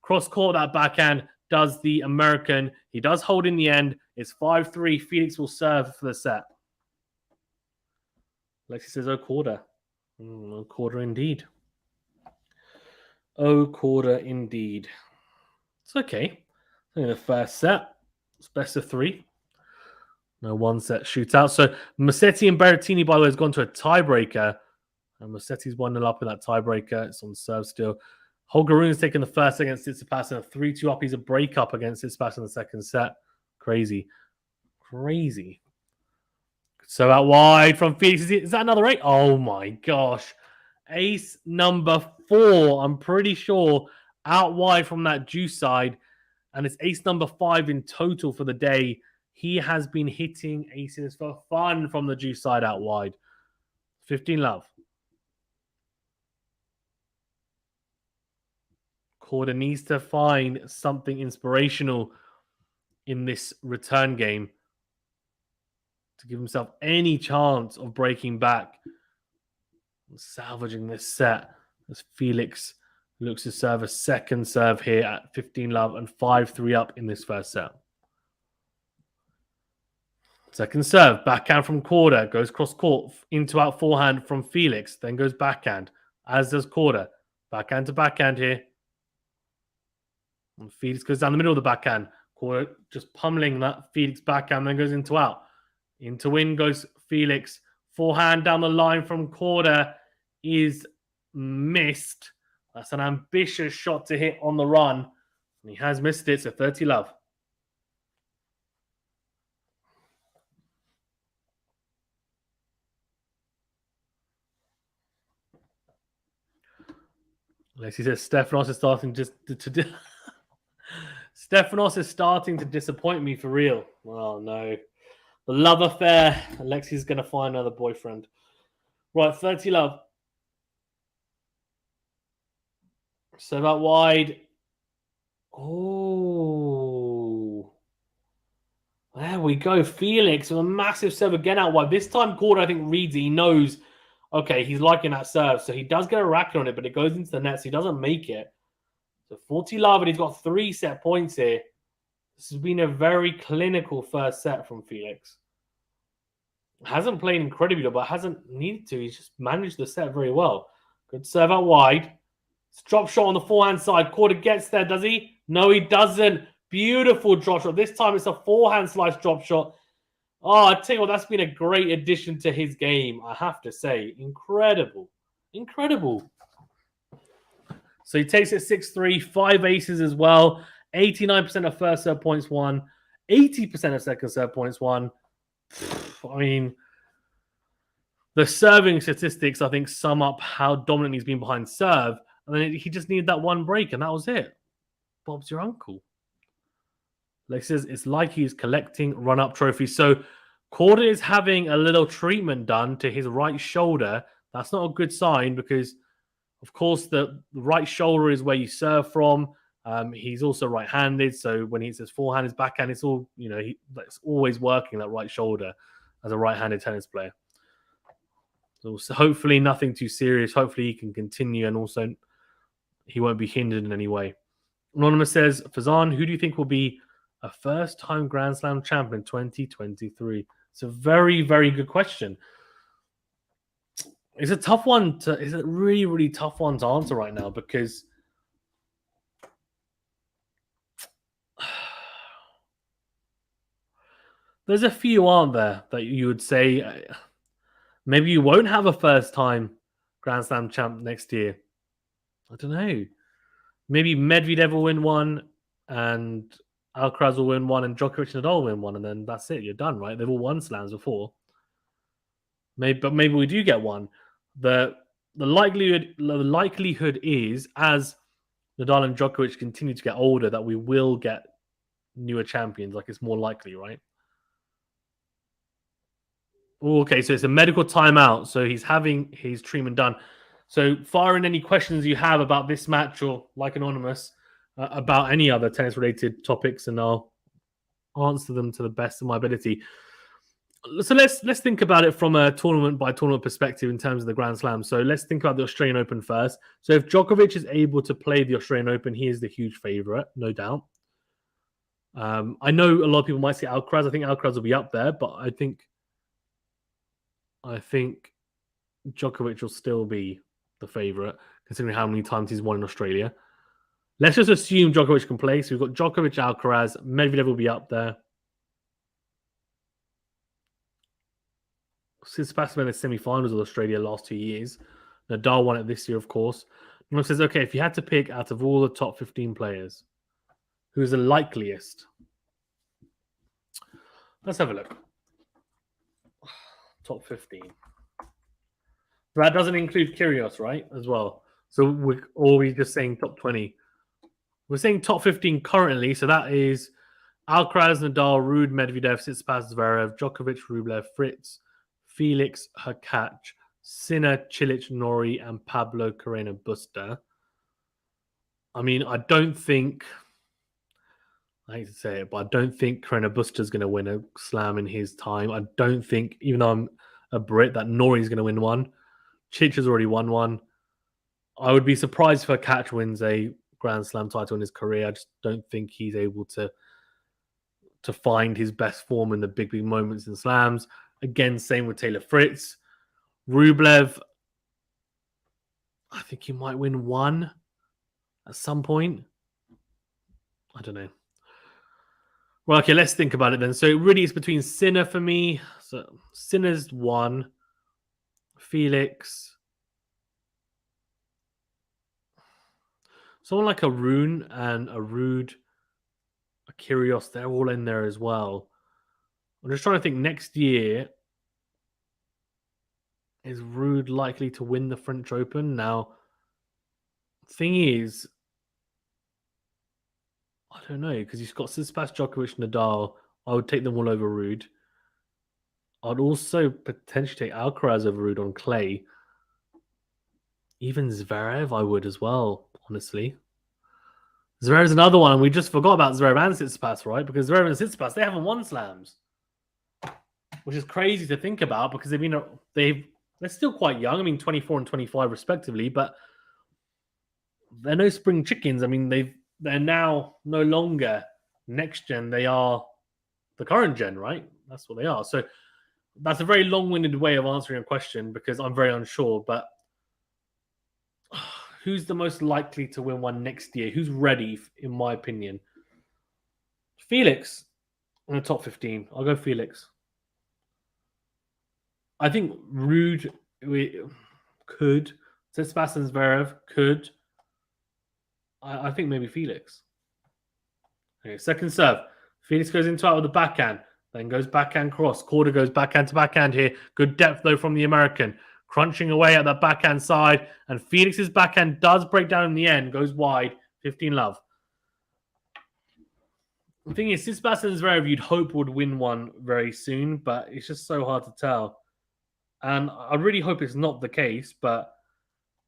Cross court, that backhand does the American. He does hold in the end. It's 5-3. Felix will serve for the set. Lexi says, oh, KORDA. Oh, KORDA indeed. Oh, Korda indeed. It's okay. I think the first set, it's best of 3. No one set shootout. So Musetti and Berrettini, by the way, has gone to a tiebreaker. And Musetti's 1-0 up in that tiebreaker. It's on serve still. Holgaroon's taking the first against Tsitsipas and a 3-2 up. He's a breakup against Tsitsipas in the second set. Crazy. Crazy. So out wide from Felix. Is that another 8? Oh my gosh. Ace number 4. I'm pretty sure out wide from that juice side. And it's ace number 5 in total for the day. He has been hitting aces for fun from the juice side out wide. 15 love. Korda needs to find something inspirational in this return game to give himself any chance of breaking back and salvaging this set as Felix looks to serve a second serve here at 15 love and 5-3 up in this first set. Second serve, backhand from Korda, goes cross court into out forehand from Felix, then goes backhand, as does Korda. Backhand to backhand here. And Felix goes down the middle of the backhand. Korda just pummeling that Felix backhand, then goes into out. Into in goes Felix. Forehand down the line from Korda is missed. That's an ambitious shot to hit on the run. And he has missed it, so 30 love. Lexi says Stefanos is starting Stefanos is starting to disappoint me for real. Oh no. The love affair. Alexi's going to find another boyfriend. Right, 30 love. Serve out wide. Oh. There we go. Felix with a massive serve again out wide. This time, Korda, I think, reads it. He knows, okay, he's liking that serve. So he does get a racket on it, but it goes into the net, so he doesn't make it. So 40 love, and he's got 3 set points here. This has been a very clinical first set from Felix. Hasn't played incredibly well, but hasn't needed to. He's just managed the set very well. Good serve out wide. It's drop shot on the forehand side. Korda gets there, does he? No, he doesn't. Beautiful drop shot. This time it's a forehand slice drop shot. Oh, I tell you what, that's been a great addition to his game, I have to say. Incredible. Incredible. So he takes it 6-3, 5 aces as well. 89% of first serve points won. 80% of second serve points won. I mean, the serving statistics, I think, sum up how dominant he's been behind serve. And then he just needed that one break, and that was it. Bob's your uncle. Like says, it's like he's collecting run-up trophies. So Korda is having a little treatment done to his right shoulder. That's not a good sign because, of course, the right shoulder is where you serve from. He's also right-handed, so when he says forehand, his backhand, it's all, you know, it's always working that right shoulder as a right-handed tennis player. So hopefully nothing too serious. Hopefully he can continue, and also he won't be hindered in any way. Anonymous says, Fazan, who do you think will be a first-time Grand Slam champion 2023? It's a very, very good question. It's a tough one to. It's a really, really tough one to answer right now because there's a few, aren't there, that you would say maybe you won't have a first-time Grand Slam champ next year. I don't know. Maybe Medvedev will win one, and Alcaraz will win one, and Djokovic and Nadal will win one, and then that's it. You're done, right? They've all won slams before. But maybe we do get one. The likelihood is, as Nadal and Djokovic continue to get older, that we will get newer champions. Like, it's more likely, right? Okay, so it's a medical timeout. So he's having his treatment done. So fire in any questions you have about this match, or like Anonymous, about any other tennis-related topics, and I'll answer them to the best of my ability. So let's think about it from a tournament-by-tournament perspective in terms of the Grand Slam. So let's think about the Australian Open first. So if Djokovic is able to play the Australian Open, he is the huge favourite, no doubt. I know a lot of people might say Alcaraz. I think Alcaraz will be up there, but I think Djokovic will still be the favourite considering how many times he's won in Australia. Let's just assume Djokovic can play. So we've got Djokovic, Alcaraz, Medvedev will be up there. Tsitsipas been in the semi-finals of Australia last 2 years. Nadal won it this year, of course. And it says, okay, if you had to pick out of all the top 15 players, who's the likeliest? Let's have a look. Top 15. That doesn't include Kyrgios, right? As well. So we're just saying top 20. We're saying top 15 currently. So that is Alcaraz, Nadal, Ruud, Medvedev, Tsitsipas, Zverev, Djokovic, Rublev, Fritz, Felix, Hurkacz, Sinner, Cilic, Norrie, and Pablo Carreno Busta. I mean, I hate to say it, but I don't think Carreno Busta is going to win a slam in his time. I don't think, even though I'm a Brit, that Norrie's going to win one. Cilic has already won one. I would be surprised if Hurkacz wins a Grand Slam title in his career. I just don't think he's able to find his best form in the big moments in slams. Again, same with Taylor Fritz. Rublev, I think he might win one at some point. I don't know. Well, okay, let's think about it then. So it really is between Sinner for me. So Sinner's one. Felix. Someone like a Rune and a Ruud, a Kyrgios, they're all in there as well. I'm just trying to think next year, is Ruud likely to win the French Open? Now, thing is, I don't know, because he's got Tsitsipas, Djokovic, Nadal. I would take them all over Ruud. I'd also potentially take Alcaraz over Ruud on clay. Even Zverev, I would as well, honestly. Zverev's another one. We just forgot about Zverev and Tsitsipas, right? Because Zverev and Tsitsipas, they haven't won slams, which is crazy to think about because they're still quite young. I mean, 24 and 25 respectively, but they're no spring chickens. I mean, they're now no longer next gen. They are the current gen, right? That's what they are. So that's a very long-winded way of answering a question because I'm very unsure. But who's the most likely to win one next year? Who's ready, in my opinion? Felix in the top 15. I'll go Felix. I think Ruud could. Sebastian Zverev could. I think maybe Felix. Okay, second serve. Felix goes into it with the backhand. Then goes backhand cross. Korda goes backhand to backhand here. Good depth, though, from the American. Crunching away at that backhand side. And Felix's backhand does break down in the end. Goes wide. 15-love. The thing is, Sebastian Zverev, you'd hope would win one very soon. But it's just so hard to tell. And I really hope it's not the case. But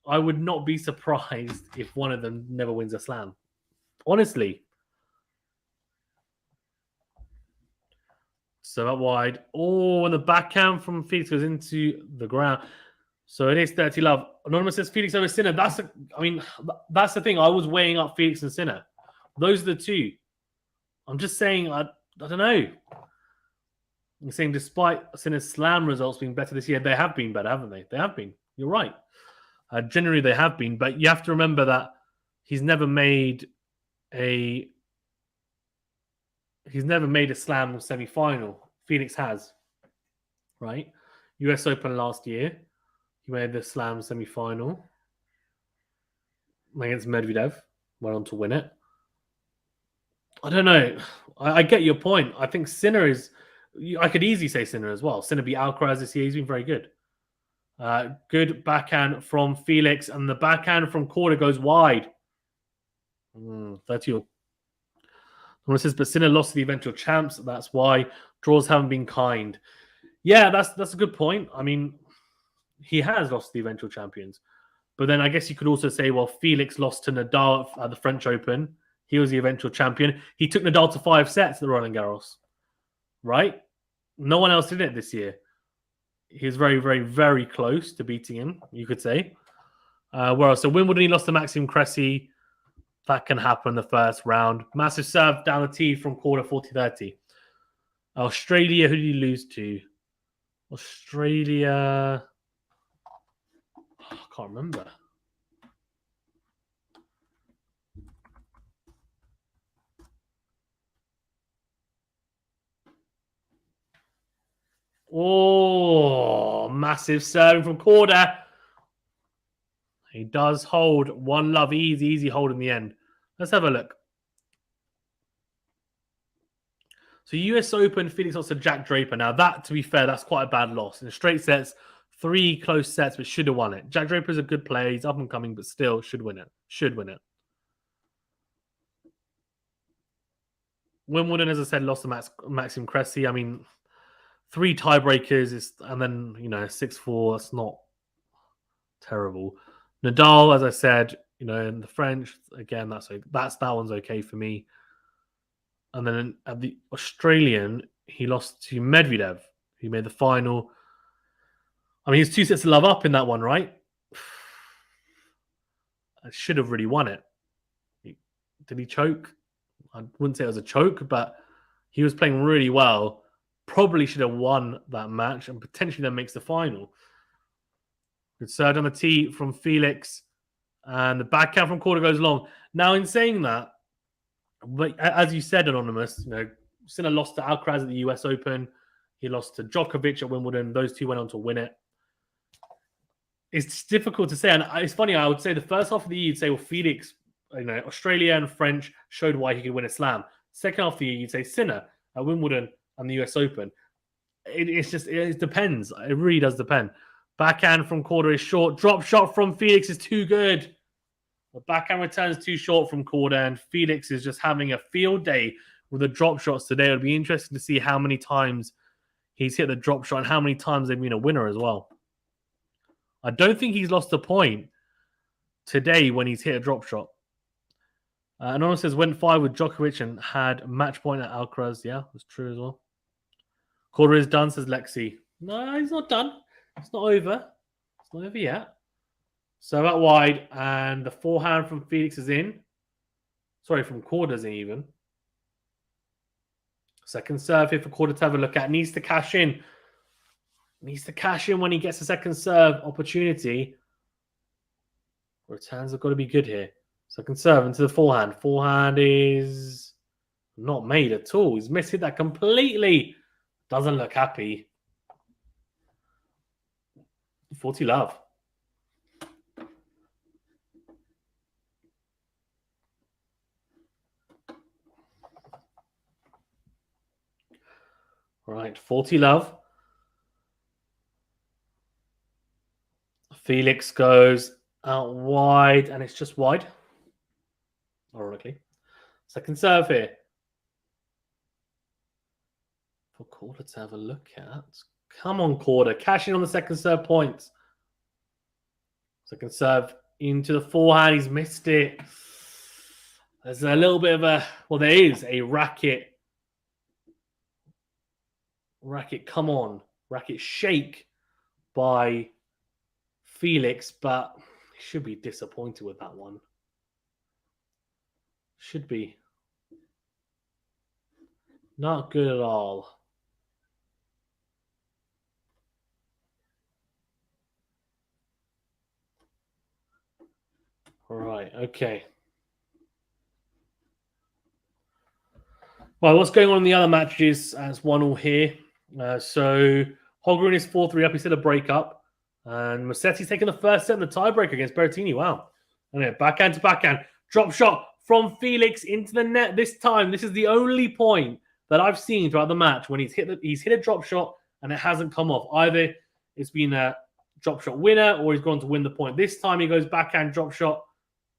I would not be surprised if one of them never wins a slam. Honestly. So that wide. Oh, and the backhand from Felix goes into the ground. So it is 30-love. Anonymous says Felix over Sinner. That's the thing. I was weighing up Felix and Sinner. Those are the two. I'm just saying, I don't know. I'm saying despite Sinner's slam results being better this year, they have been better, haven't they? They have been. You're right. Generally, they have been. But you have to remember that he's never made a slam semi-final. Felix has, right? US Open last year, he made the slam semi-final against Medvedev, went on to win it. I don't know. I get your point. I think Sinner is. I could easily say Sinner as well. Sinner beat Alcaraz this year. He's been very good. Good backhand from Felix, and the backhand from Korda goes wide. 30. It says, but Sinner lost to the eventual champs. That's why draws haven't been kind. Yeah, that's a good point. I mean, he has lost to the eventual champions. But then I guess you could also say, well, Felix lost to Nadal at the French Open. He was the eventual champion. He took Nadal to 5 sets at the Roland Garros. Right? No one else did it this year. He was very, very, very close to beating him, you could say. Whereas, so Wimbledon, he lost to Maxime Cressy. That can happen in the first round. Massive serve down the tee from Korda 40-30. Australia, who did he lose to? Australia. I can't remember. Oh, massive serving from KORDA. He does hold one love. Easy hold in the end. Let's have a look. So US Open, Felix lost to Jack Draper. Now that, to be fair, that's quite a bad loss. In straight sets, 3 close sets, but should have won it. Jack Draper's a good player. He's up and coming, but still should win it. Should win it. Wimbledon, as I said, lost to Maxim Cressy. I mean, 3 tiebreakers, and then, 6-4. That's not terrible. Nadal, as I said, in the French, again, that one's okay for me. And then at the Australian, he lost to Medvedev, who made the final. I mean, he's 2 sets of love up in that one, right? I should have really won it. Did he choke? I wouldn't say it was a choke, but he was playing really well. Probably should have won that match and potentially then makes the final. Good serve on the tee from Felix. And the backhand from KORDA goes long. Now, in saying that, but as you said, Anonymous, Sinner lost to Alcaraz at the US Open. He lost to Djokovic at Wimbledon. Those 2 went on to win it. It's difficult to say. And it's funny, I would say the first half of the year, you'd say, well, Felix, Australia and French showed why he could win a slam. Second half of the year, you'd say Sinner at Wimbledon and the US Open. It depends. It really does depend. Backhand from KORDA is short. Drop shot from Felix is too good. The backhand return is too short from KORDA, and Felix is just having a field day with the drop shots today. It'll be interesting to see how many times he's hit the drop shot and how many times they've been a winner as well. I don't think he's lost a point today when he's hit a drop shot. Anonymous says, went 5 with Djokovic and had match point at Alcaraz. Yeah, that's true as well. KORDA is done, says Lexi. No, he's not done. It's not over. It's not over yet. So out wide, and the forehand from Felix is in. Sorry, from KORDA's in even. Second serve here for KORDA to have a look at. Needs to cash in. Needs to cash in when he gets a second serve opportunity. Returns have got to be good here. Second serve into the forehand. Forehand is not made at all. He's missed that completely. Doesn't look happy. 40 love. Right, 40 love. Felix goes out wide, and it's just wide. Ironically. Second serve here. For KORDA to have a look at. Come on, KORDA. Cash in on the second serve points. Second serve into the forehand. He's missed it. There's a little bit of a... Well, there is a racket. Come on. Racket shake by Felix, but he should be disappointed with that one. Should be. Not good at all. All right, okay. Well, what's going on in the other matches? It's 1-1 here. So Holgren is 4-3 up. He's had a breakup. And Musetti's taking the first set in the tiebreaker against Berrettini. Wow. And backhand to backhand. Drop shot from Felix into the net this time. This is the only point that I've seen throughout the match when he's hit a drop shot and it hasn't come off. Either it's been a drop shot winner or he's gone to win the point. This time he goes backhand drop shot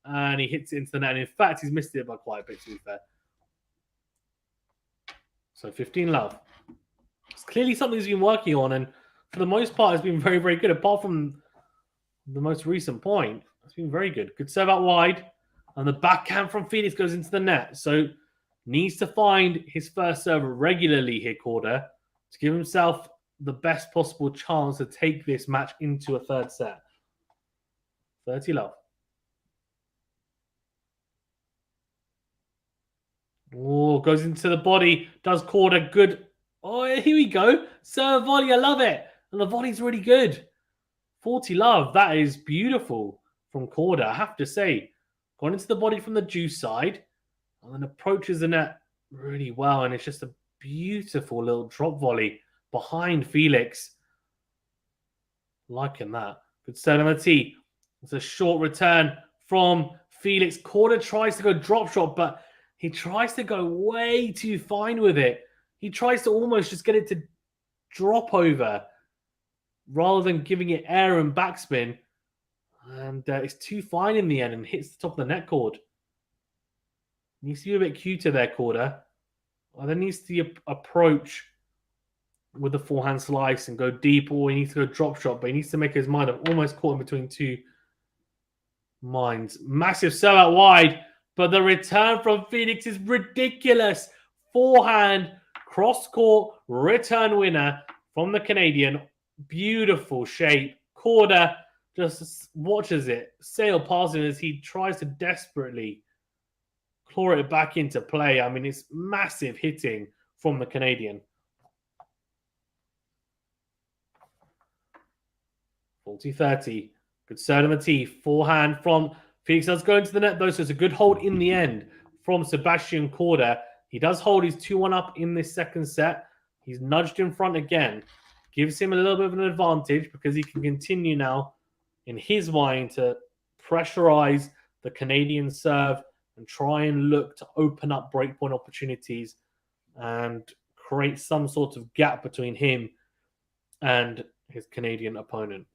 and he hits it into the net. And in fact, he's missed it by quite a bit, to be fair. So 15 love. It's clearly something he's been working on, and for the most part, it's been very, very good. Apart from the most recent point, it's been very good. Good serve out wide, and the backhand from Felix goes into the net. So needs to find his first serve regularly here, KORDA, to give himself the best possible chance to take this match into a third set. 30 love. Oh, goes into the body. Does KORDA good. Oh, here we go. Serve volley. I love it. And the volley's really good. 40 love. That is beautiful from KORDA, I have to say. Gone into the body from the juice side. And then approaches the net really well. And it's just a beautiful little drop volley behind Felix. Liking that. Good serve on the tee. It's a short return from Felix. KORDA tries to go drop shot, but he tries to go way too fine with it. He tries to almost just get it to drop over rather than giving it air and backspin. And it's too fine in the end and hits the top of the net cord. Needs to be a bit cuter there, KORDA. There needs to be approach with the forehand slice and go deep, or he needs to go drop shot, but he needs to make his mind up. Almost caught in between two minds. Massive serve out wide, but the return from Felix is ridiculous. Forehand, cross-court, return winner from the Canadian. Beautiful shape. KORDA just watches it sail past him as he tries to desperately claw it back into play. I mean, it's massive hitting from the Canadian. 40-30. Good serve on the tee. Forehand from Felix does go into the net, though, so it's a good hold in the end from Sebastian KORDA. He does hold his 2-1 up in this second set. He's nudged in front again. Gives him a little bit of an advantage because he can continue now in his mind to pressurize the Canadian serve and try and look to open up breakpoint opportunities and create some sort of gap between him and his Canadian opponent.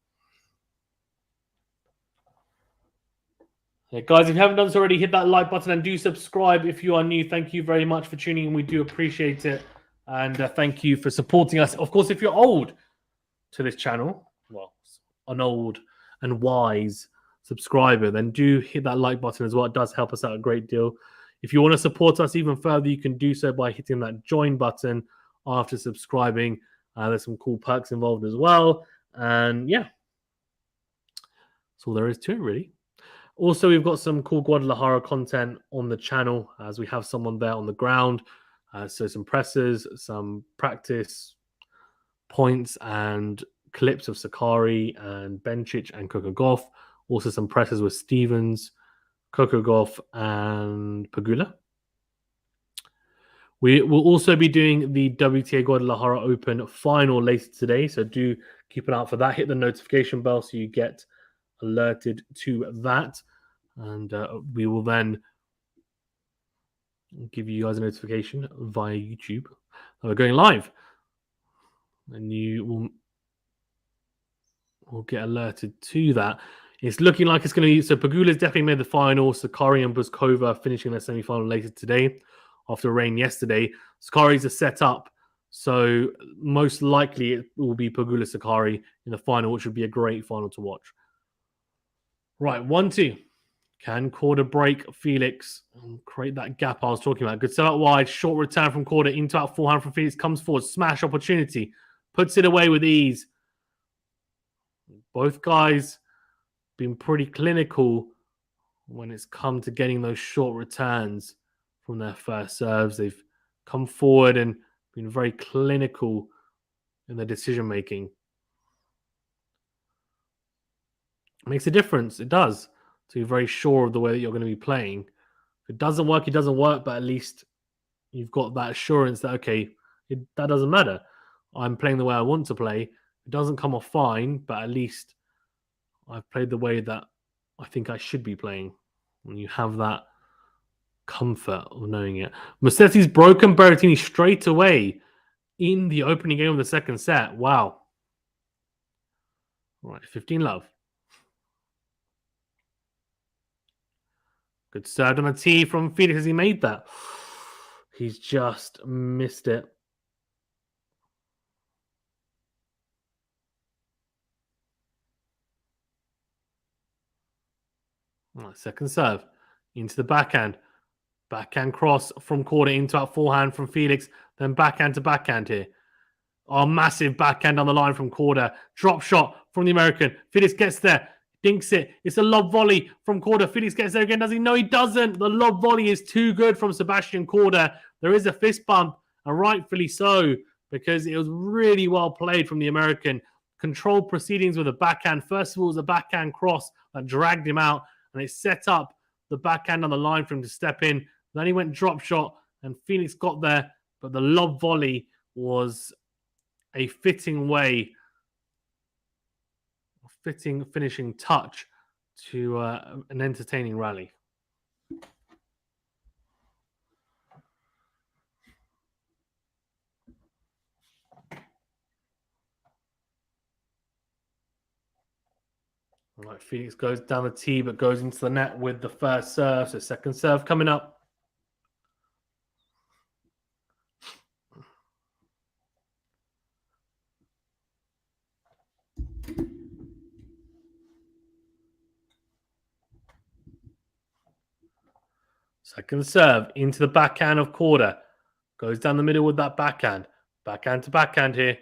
Yeah, guys, if you haven't done so already, hit that like button and do subscribe if you are new. Thank you very much for tuning in. We do appreciate it. And thank you for supporting us. Of course, if you're old to this channel, well, an old and wise subscriber, then do hit that like button as well. It does help us out a great deal. If you want to support us even further, you can do so by hitting that join button after subscribing. There's some cool perks involved as well. And yeah, that's all there is to it, really. Also, we've got some cool Guadalajara content on the channel as we have someone there on the ground. So some presses, some practice points and clips of Sakari and Bencic and Coco Gauff. Also some presses with Stevens, Coco Gauff and Pegula. We will also be doing the WTA Guadalajara Open final later today. So do keep an eye out for that. Hit the notification bell so you get alerted to that. And we will then give you guys a notification via YouTube that we're going live. And you will get alerted to that. It's looking like it's going to be... So Pegula's definitely made the final. Sakari and Buskova finishing their semi-final later today after rain yesterday. Sakari's a set up. So most likely it will be Pegula Sakari in the final, which would be a great final to watch. Right, 1-2. Can KORDA break Felix and create that gap I was talking about? Good serve out wide. Short return from KORDA into out forehand from Felix. Comes forward. Smash opportunity. Puts it away with ease. Both guys been pretty clinical when it's come to getting those short returns from their first serves. They've come forward and been very clinical in their decision making. It makes a difference. It does. So you're very sure of the way that you're going to be playing. If it doesn't work, it doesn't work. But at least you've got that assurance that, okay, that doesn't matter. I'm playing the way I want to play. It doesn't come off fine, but at least I've played the way that I think I should be playing. When you have that comfort of knowing it. Mussetti's broken Berrettini straight away in the opening game of the second set. Wow. All right, 15 love. Good serve on a tee from Felix as he made that. He's just missed it. Right, second serve into the backhand. Backhand cross from KORDA into out forehand from Felix. Then backhand to backhand here. Oh, massive backhand on the line from KORDA. Drop shot from the American. Felix gets there. Dinks it. It's a lob volley from KORDA. Felix gets there again. Does he? No, he doesn't. The lob volley is too good from Sebastian KORDA. There is a fist bump, and rightfully so, because it was really well played from the American. Controlled proceedings with a backhand. First of all, it was a backhand cross that dragged him out, and it set up the backhand on the line for him to step in. Then he went drop shot, and Felix got there, but the lob volley was a fitting way, fitting finishing touch to an entertaining rally. All right, Felix goes down the tee, but goes into the net with the first serve. So second serve coming up. Second serve into the backhand of KORDA. Goes down the middle with that backhand. Backhand to backhand here.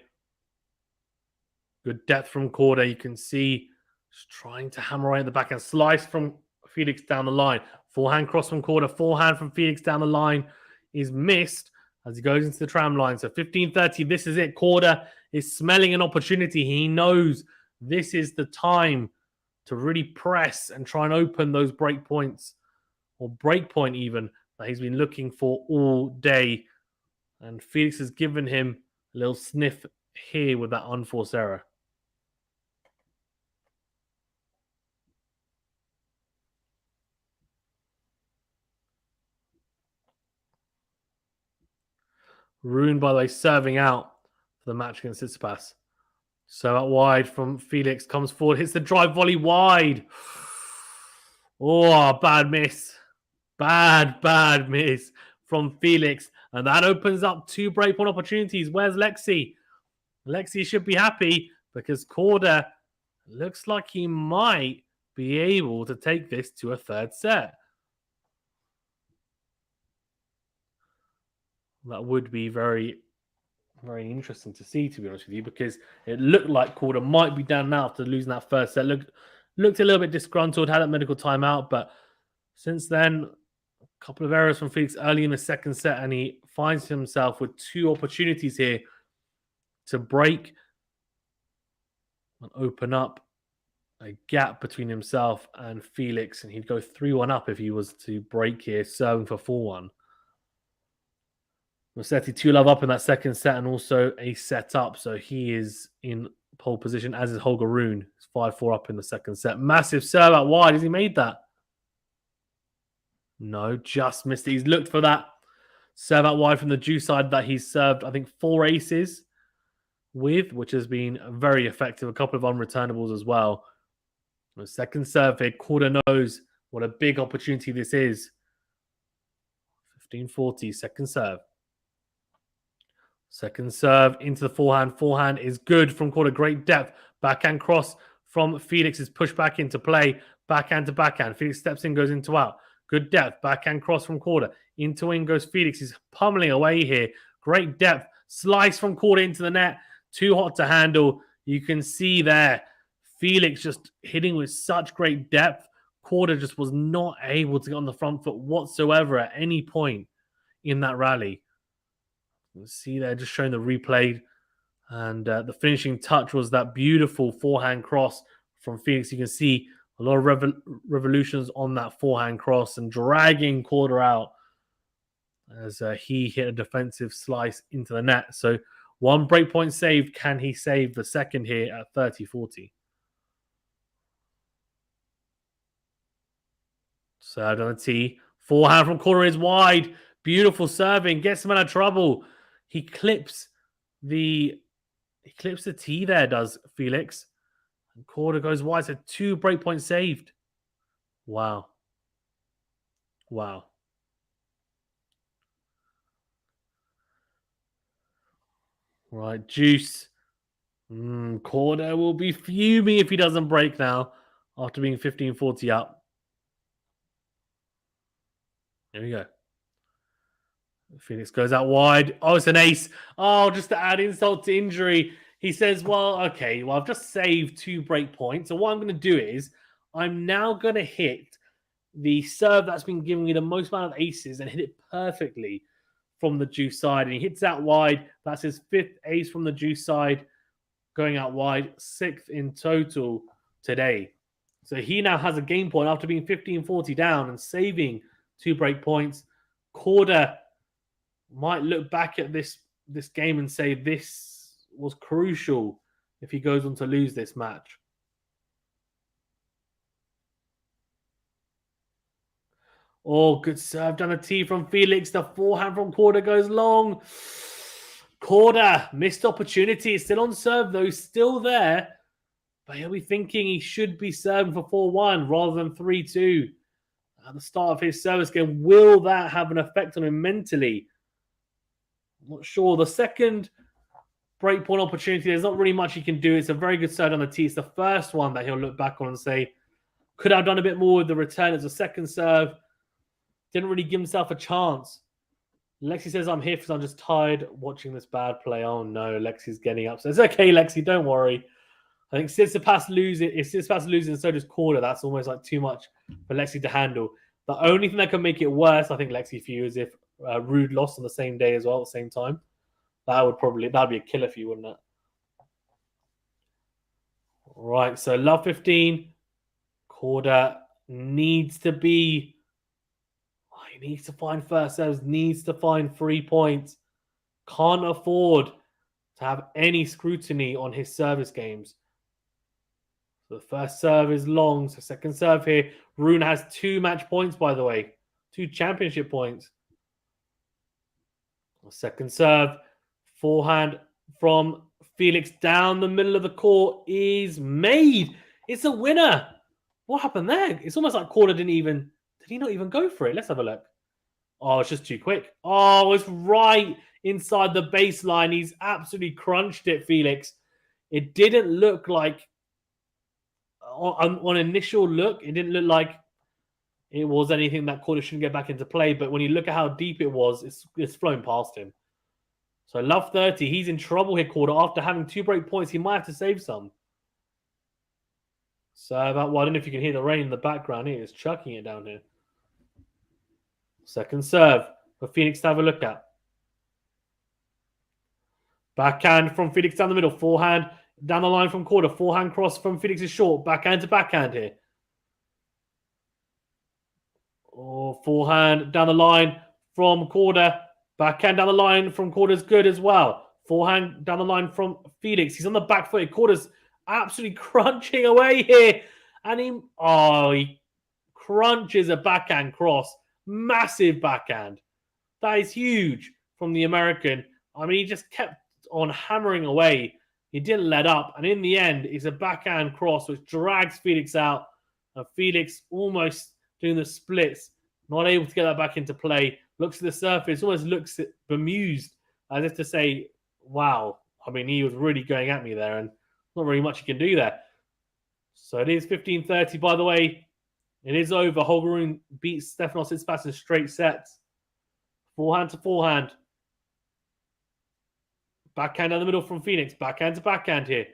Good depth from KORDA. You can see just trying to hammer away at the backhand. Slice from Felix down the line. Forehand cross from KORDA. Forehand from Felix down the line is missed as he goes into the tram line. So 15-30, this is it. KORDA is smelling an opportunity. He knows this is the time to really press and try and open those break points, or break point even, that he's been looking for all day. And Felix has given him a little sniff here with that unforced error. Rune, by the way, serving out for the match against Tsitsipas. So out wide from Felix, comes forward, hits the drive volley wide. Oh, bad miss. Bad miss from Felix. And that opens up two breakpoint opportunities. Where's Lexi? Lexi should be happy because KORDA looks like he might be able to take this to a third set. That would be very, very interesting to see, to be honest with you, because it looked like KORDA might be down now after losing that first set. Looked a little bit disgruntled, had that medical timeout, but since then, a couple of errors from Felix early in the second set, and he finds himself with two opportunities here to break and open up a gap between himself and Felix, and he'd go 3-1 up if he was to break here, serving for 4-1. Rossetti 2-love up in that second set and also a set up. So he is in pole position, as is Holger Rune. He's 5-4 up in the second set. Massive serve out wide. Has he made that? No, just missed it. He's looked for that serve out wide from the Jew side that he's served, I think, 4 aces with, which has been very effective. A couple of unreturnables as well. The second serve here, KORDA knows what a big opportunity this is. 15-40, second serve. Second serve into the forehand. Forehand is good from KORDA. Great depth. Backhand cross from Felix is pushed back into play. Backhand to backhand. Felix steps in, goes into out. Good depth. Backhand cross from KORDA. Into in goes Felix. He's pummeling away here. Great depth. Slice from KORDA into the net. Too hot to handle. You can see there Felix just hitting with such great depth. KORDA just was not able to get on the front foot whatsoever at any point in that rally. You see there, just showing the replay. And the finishing touch was that beautiful forehand cross from Felix. You can see a lot of revolutions on that forehand cross and dragging KORDA out as he hit a defensive slice into the net. So one breakpoint saved. Can he save the second here at 30-40? Served on the tee. Forehand from KORDA is wide. Beautiful serving. Gets him out of trouble. He clips the tee there, does Felix. And KORDA goes wide. So 2 breakpoints saved. Wow. Wow. Right, Juice. KORDA will be fuming if he doesn't break now after being 15-40 up. There we go. Felix goes out wide. Oh, it's an ace. Oh, just to add insult to injury. He says, well, okay, well, I've just saved 2 break points. So what I'm going to do is I'm now going to hit the serve that's been giving me the most amount of aces and hit it perfectly from the juice side. And he hits out wide. That's his 5th ace from the juice side, going out wide, 6th in total today. So he now has a game point after being 15-40 down and saving 2 break points. KORDA might look back at this game and say this was crucial if he goes on to lose this match. Oh, good serve down the tee from Felix. The forehand from KORDA goes long. KORDA, missed opportunity. It's still on serve, though. Still there. But he'll be thinking he should be serving for 4-1 rather than 3-2 at the start of his service game. Will that have an effect on him mentally? I'm not sure. The second breakpoint opportunity, there's not really much he can do. It's a very good serve on the tee. It's the first one that he'll look back on and say, could I have done a bit more with the return? It's a second serve. Didn't really give himself a chance. Lexi says, I'm here because I'm just tired watching this bad play. Oh no, Lexi's getting up. So it's okay, Lexi, don't worry. I think Tsitsipas losing, if Tsitsipas losing, so does KORDA. That's almost like too much for Lexi to handle. The only thing that can make it worse, I think, Lexi, for you, is if Rude lost on the same day as well at the same time. That'd be a killer for you, wouldn't it? Right, so love 15. KORDA needs to be... He needs to find first serves, needs to find 3 points. Can't afford to have any scrutiny on his service games. So the first serve is long. So second serve here. Rune has 2 match points, by the way. 2 championship points. Second serve. Forehand from Felix down the middle of the court is made. It's a winner. What happened there? It's almost like KORDA did he not even go for it? Let's have a look. Oh, it's just too quick. Oh, it's right inside the baseline. He's absolutely crunched it, Felix. It didn't look like, on initial look, it didn't look like it was anything that KORDA shouldn't get back into play. But when you look at how deep it was, it's flown past him. So love 30. He's in trouble here, KORDA. After having 2 break points, he might have to save some. So I don't know if you can hear the rain in the background here. It's chucking it down here. Second serve for Felix to have a look at. Backhand from Felix down the middle. Forehand down the line from KORDA. Forehand cross from Felix is short. Backhand to backhand here. Oh, forehand down the line from KORDA. Backhand down the line from KORDA is good as well. Forehand down the line from Felix. He's on the back foot. KORDA's absolutely crunching away here. And he crunches a backhand cross. Massive backhand. That is huge from the American. I mean, he just kept on hammering away. He didn't let up. And in the end, it's a backhand cross which drags Felix out. And Felix almost doing the splits. Not able to get that back into play. Looks at the surface. Almost looks bemused. As if to say, wow. I mean, he was really going at me there. And not really much he can do there. So it is 15-30, by the way. It is over. Holger Rune beats Stefanos Tsitsipas in straight sets. Forehand to forehand. Backhand down the middle from Felix. Backhand to backhand here.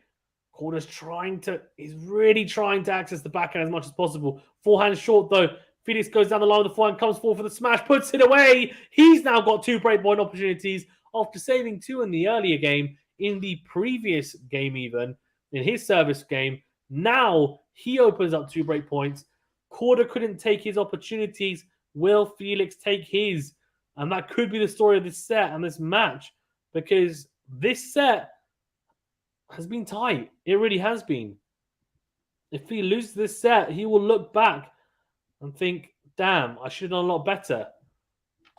KORDA's he's really trying to access the backhand as much as possible. Forehand short though. Felix goes down the line with the forehand, comes forward for the smash, puts it away. He's now got 2 breakpoint opportunities after saving 2 in the earlier game. In the previous game even, in his service game. Now he opens up 2 breakpoints. KORDA couldn't take his opportunities. Will Felix take his? And that could be the story of this set and this match. Because this set has been tight. It really has been. If he loses this set, he will look back and think, damn, I should have done a lot better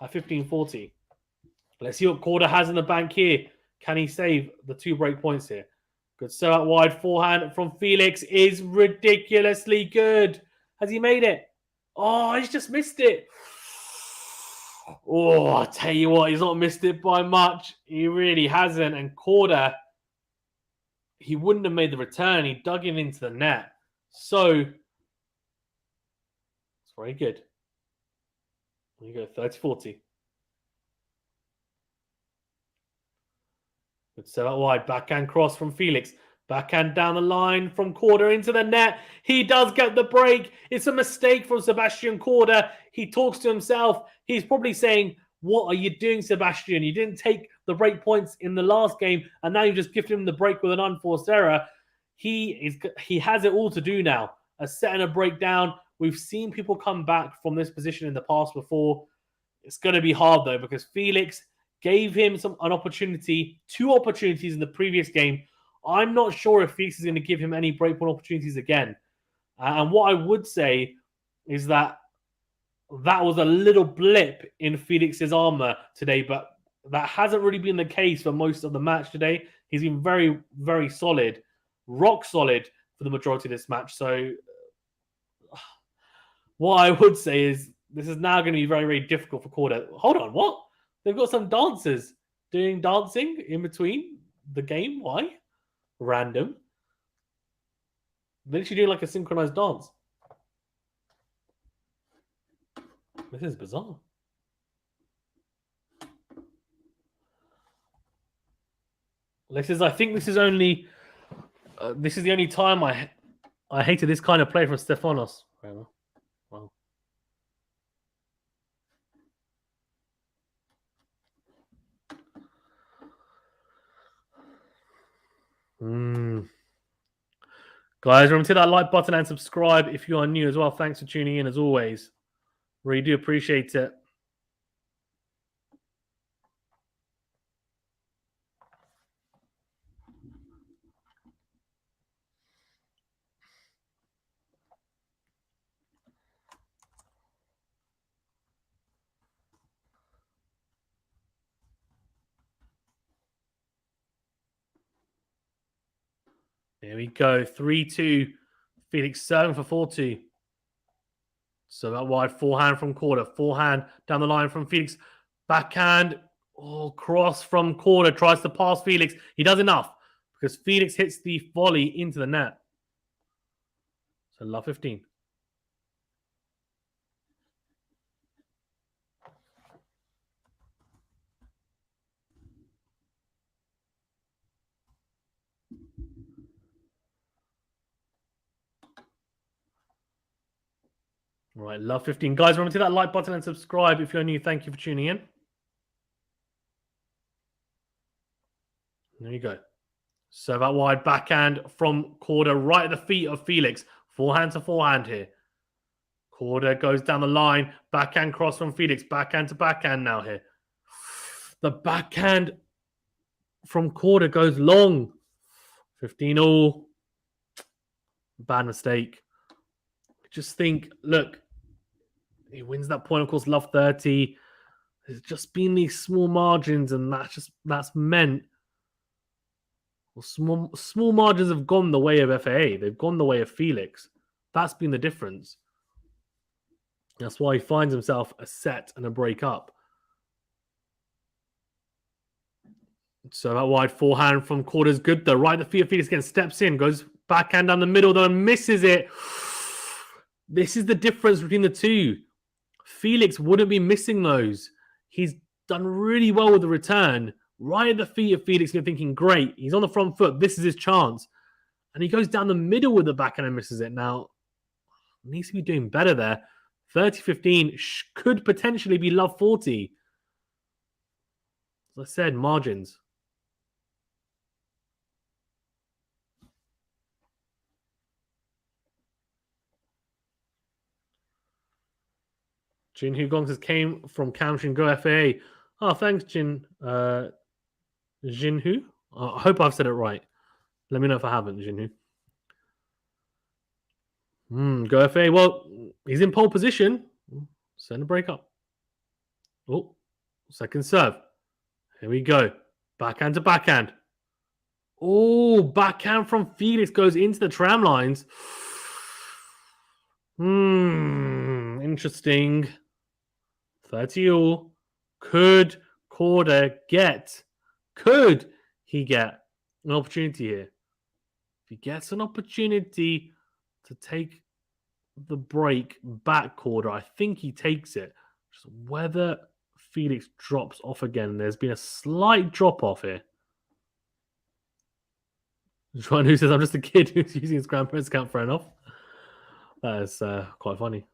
at 15-40. Let's see what KORDA has in the bank here. Can he save the 2 break points here? Good serve out wide. Forehand from Felix is ridiculously good. Has he made it? Oh, he's just missed it. Oh, I tell you what, he's not missed it by much. He really hasn't. And KORDA, he wouldn't have made the return. He dug it into the net. So, it's very good. There you go, 30-40. Good serve out wide. Backhand cross from Felix. Backhand down the line from KORDA into the net. He does get the break. It's a mistake from Sebastian KORDA. He talks to himself. He's probably saying, what are you doing, Sebastian? You didn't take the break points in the last game, and now you just gifted him the break with an unforced error. He has it all to do now. A set and a breakdown. We've seen people come back from this position in the past before. It's going to be hard, though, because Felix gave him an opportunity, 2 opportunities in the previous game. I'm not sure if Felix is going to give him any breakpoint opportunities again. And what I would say is that was a little blip in Felix's armor today, but that hasn't really been the case for most of the match today. He's been very, very solid, rock solid for the majority of this match. So what I would say is this is now going to be very, very difficult for KORDA. Hold on, what? They've got some dancers doing dancing in between the game. Why? Random. They're literally doing like a synchronized dance. This is bizarre. I think this is only. This is the only time I hated this kind of play from Stefanos. Wow. Guys, remember to hit that like button and subscribe if you are new as well. Thanks for tuning in as always. Really do appreciate it. There we go. 3-2. Felix serving for 4-2. So that wide forehand from KORDA. Forehand down the line from Felix. Backhand. Oh, cross from KORDA. Tries to pass Felix. He does enough because Felix hits the volley into the net. So love 15. All right, love 15. Guys, remember to hit that like button and subscribe if you're new. Thank you for tuning in. There you go. So that wide backhand from KORDA right at the feet of Felix. Forehand to forehand here. KORDA goes down the line. Backhand cross from Felix. Backhand to backhand now here. The backhand from KORDA goes long. 15-all. Bad mistake. Just think, look, he wins that point, of course, love 30. There's just been these small margins, and that's meant small margins have gone the way of FAA. They've gone the way of Felix. That's been the difference. That's why he finds himself a set and a break up. So that wide forehand from KORDA is good though. Right at the feet of Felix again, steps in, goes backhand down the middle though and misses it. This is the difference between the two. Felix wouldn't be missing those. He's done really well with the return. Right at the feet of Felix, you're thinking, great, he's on the front foot. This is his chance. And he goes down the middle with the backhand and misses it. Now, needs to be doing better there. 30-15 could potentially be love 40. As I said, margins. Jin Hu Gong says came from Camshin Go FAA. Oh, thanks, Jin. Jin Hu? I hope I've said it right. Let me know if I haven't, Jin Hu. Go FAA. Well, he's in pole position. Send a break up. Oh, second serve. Here we go. Backhand to backhand. Oh, backhand from Felix goes into the tram lines. Interesting. 30-all. Could KORDA get? Could he get an opportunity here? If he gets an opportunity to take the break back, KORDA, I think he takes it. Just whether Felix drops off again. There's been a slight drop off here. Juan who says, I'm just a kid who's using his grandparents' account for enough. That is quite funny.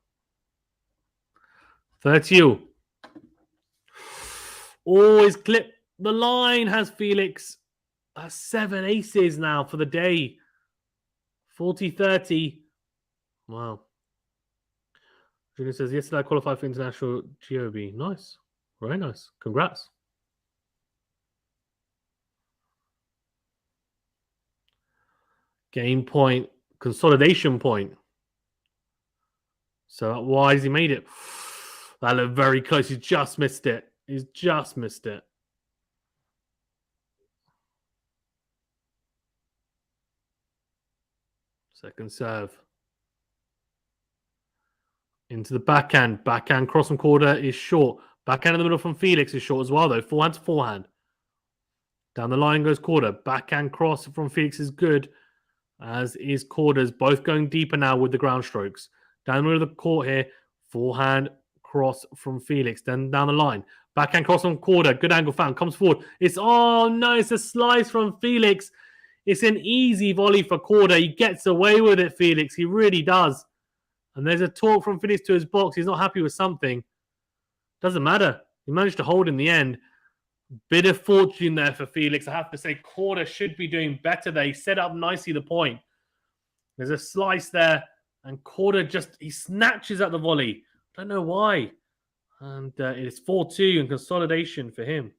30-all. Always clip the line, has Felix. That's 7 aces now for the day. 40-30. Wow. Julian says, yesterday I qualified for international GOB. Nice. Very nice. Congrats. Game point, consolidation point. So why has he made it? That looked very close. He's just missed it. He's just missed it. Second serve. Into the backhand. Backhand cross from KORDA is short. Backhand in the middle from Felix is short as well, though. Forehand to forehand. Down the line goes KORDA. Backhand cross from Felix is good, as is KORDA's. Both going deeper now with the ground strokes. Down the middle of the court here. Forehand cross from Felix. Then down the line. Backhand cross from KORDA. Good angle found. Comes forward. It's, oh no, it's a slice from Felix. It's an easy volley for KORDA. He gets away with it, Felix. He really does. And there's a talk from Felix to his box. He's not happy with something. Doesn't matter. He managed to hold in the end. Bit of fortune there for Felix. I have to say, KORDA should be doing better there. He set up nicely the point. There's a slice there. And KORDA just, he snatches at the volley. Don't know why. And it's 4-2 and consolidation for him.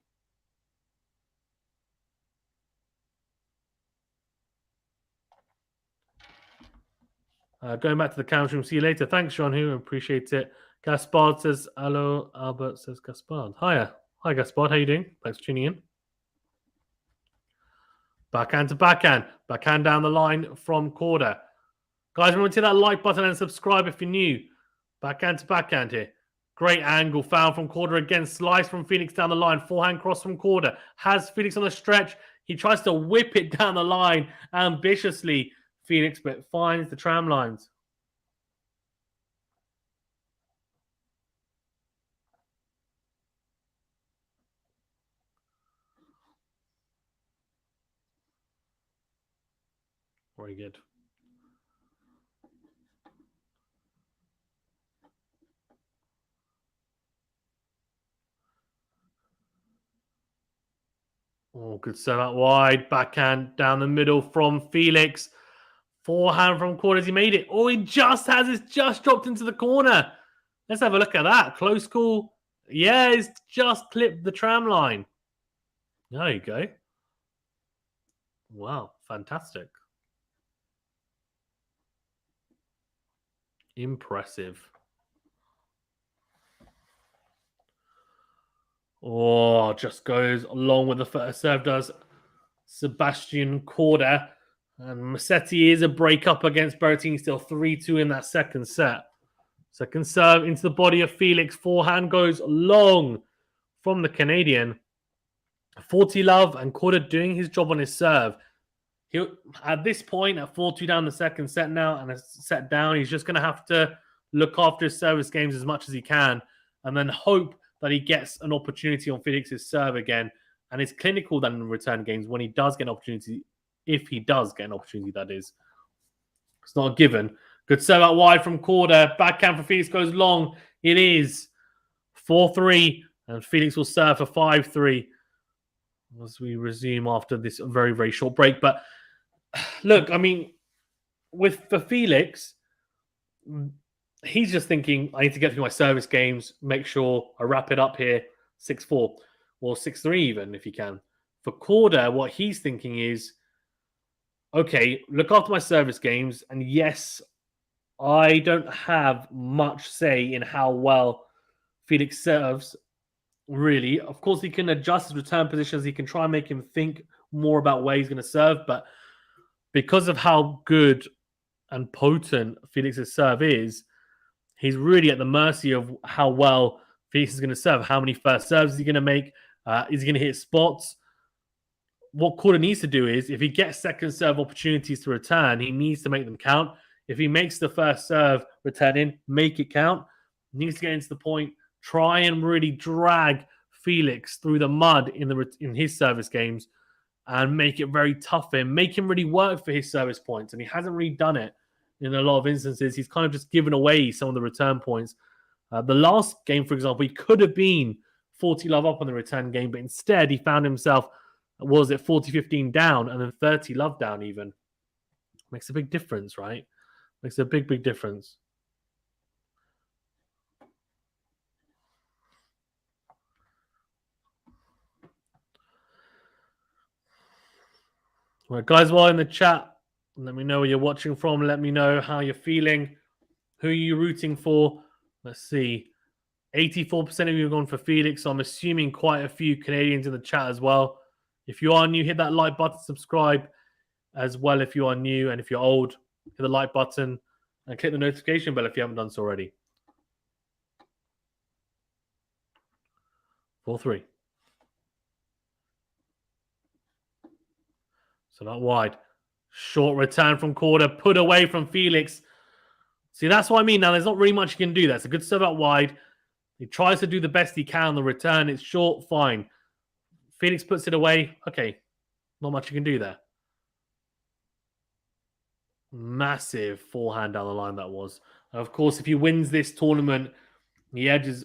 Going back to the couch room. See you later. Thanks, Sean, who appreciate it. Gaspard says, hello. Albert says, Gaspard. Hiya. Hi, Gaspard. How you doing? Thanks for tuning in. Backhand to backhand. Backhand down the line from KORDA. Guys, remember to hit that like button and subscribe if you're new. Backhand to backhand here. Great angle found from KORDA again. Slice from Felix down the line. Forehand cross from KORDA. Has Felix on the stretch. He tries to whip it down the line ambitiously, Felix, but finds the tram lines. Very good. Oh, good serve out wide. Backhand down the middle from Felix. Forehand from KORDA. Has he made it? Oh, he just has. It's just dropped into the corner. Let's have a look at that. Close call. Yeah, it's just clipped the tram line. There you go. Wow, fantastic. Impressive. Oh, just goes along with the first serve, does Sebastian KORDA. And Massetti is a break-up against Berrettini, still 3-2 in that second set. Second serve into the body of Felix. Forehand goes long from the Canadian. 40 love and KORDA doing his job on his serve. At this point, at 4-2 down the second set now and a set down, he's just going to have to look after his service games as much as he can and then hope that he gets an opportunity on Felix's serve again and is clinical then in return games when he does get an opportunity, if he does get an opportunity, that is. It's not a given. Good serve out wide from KORDA. Backhand for Felix goes long. It is 4-3 and Felix will serve for 5-3 as we resume after this very, very short break. But look, I mean, for Felix, he's just thinking, I need to get through my service games, make sure I wrap it up here 6-4 or 6-3 even if he can. For KORDA, what he's thinking is, okay, look after my service games. And yes, I don't have much say in how well Felix serves, really. Of course, he can adjust his return positions. He can try and make him think more about where he's going to serve. But because of how good and potent Felix's serve is, he's really at the mercy of how well Felix is going to serve. How many first serves is he going to make? Is he going to hit spots? What KORDA needs to do is, if he gets second serve opportunities to return, he needs to make them count. If he makes the first serve return in, make it count. He needs to get into the point, try and really drag Felix through the mud in his service games and make it very tough for him. Make him really work for his service points. And he hasn't really done it in a lot of instances. He's kind of just given away some of the return points. The last game, for example, he could have been 40 love up on the return game, but instead he found himself, was it 40-15 down and then 30 love down even. Makes a big difference, right? Makes a big, big difference. Right, guys, while in the chat, Let me know where you're watching from. Let me know how you're feeling. Who are you rooting for? Let's see. 84% of you have gone for Felix. So I'm assuming quite a few Canadians in the chat as well. If you are new, hit that like button, subscribe as well if you are new. And if you're old, hit the like button and click the notification bell if you haven't done so already. 4-3. So not wide. Short return from KORDA, put away from Felix. See, that's what I mean. Now, there's not really much you can do. That's a good serve out wide. He tries to do the best he can on the return. It's short, fine. Felix puts it away. Okay, not much you can do there. Massive forehand down the line that was. Of course, if he wins this tournament, he edges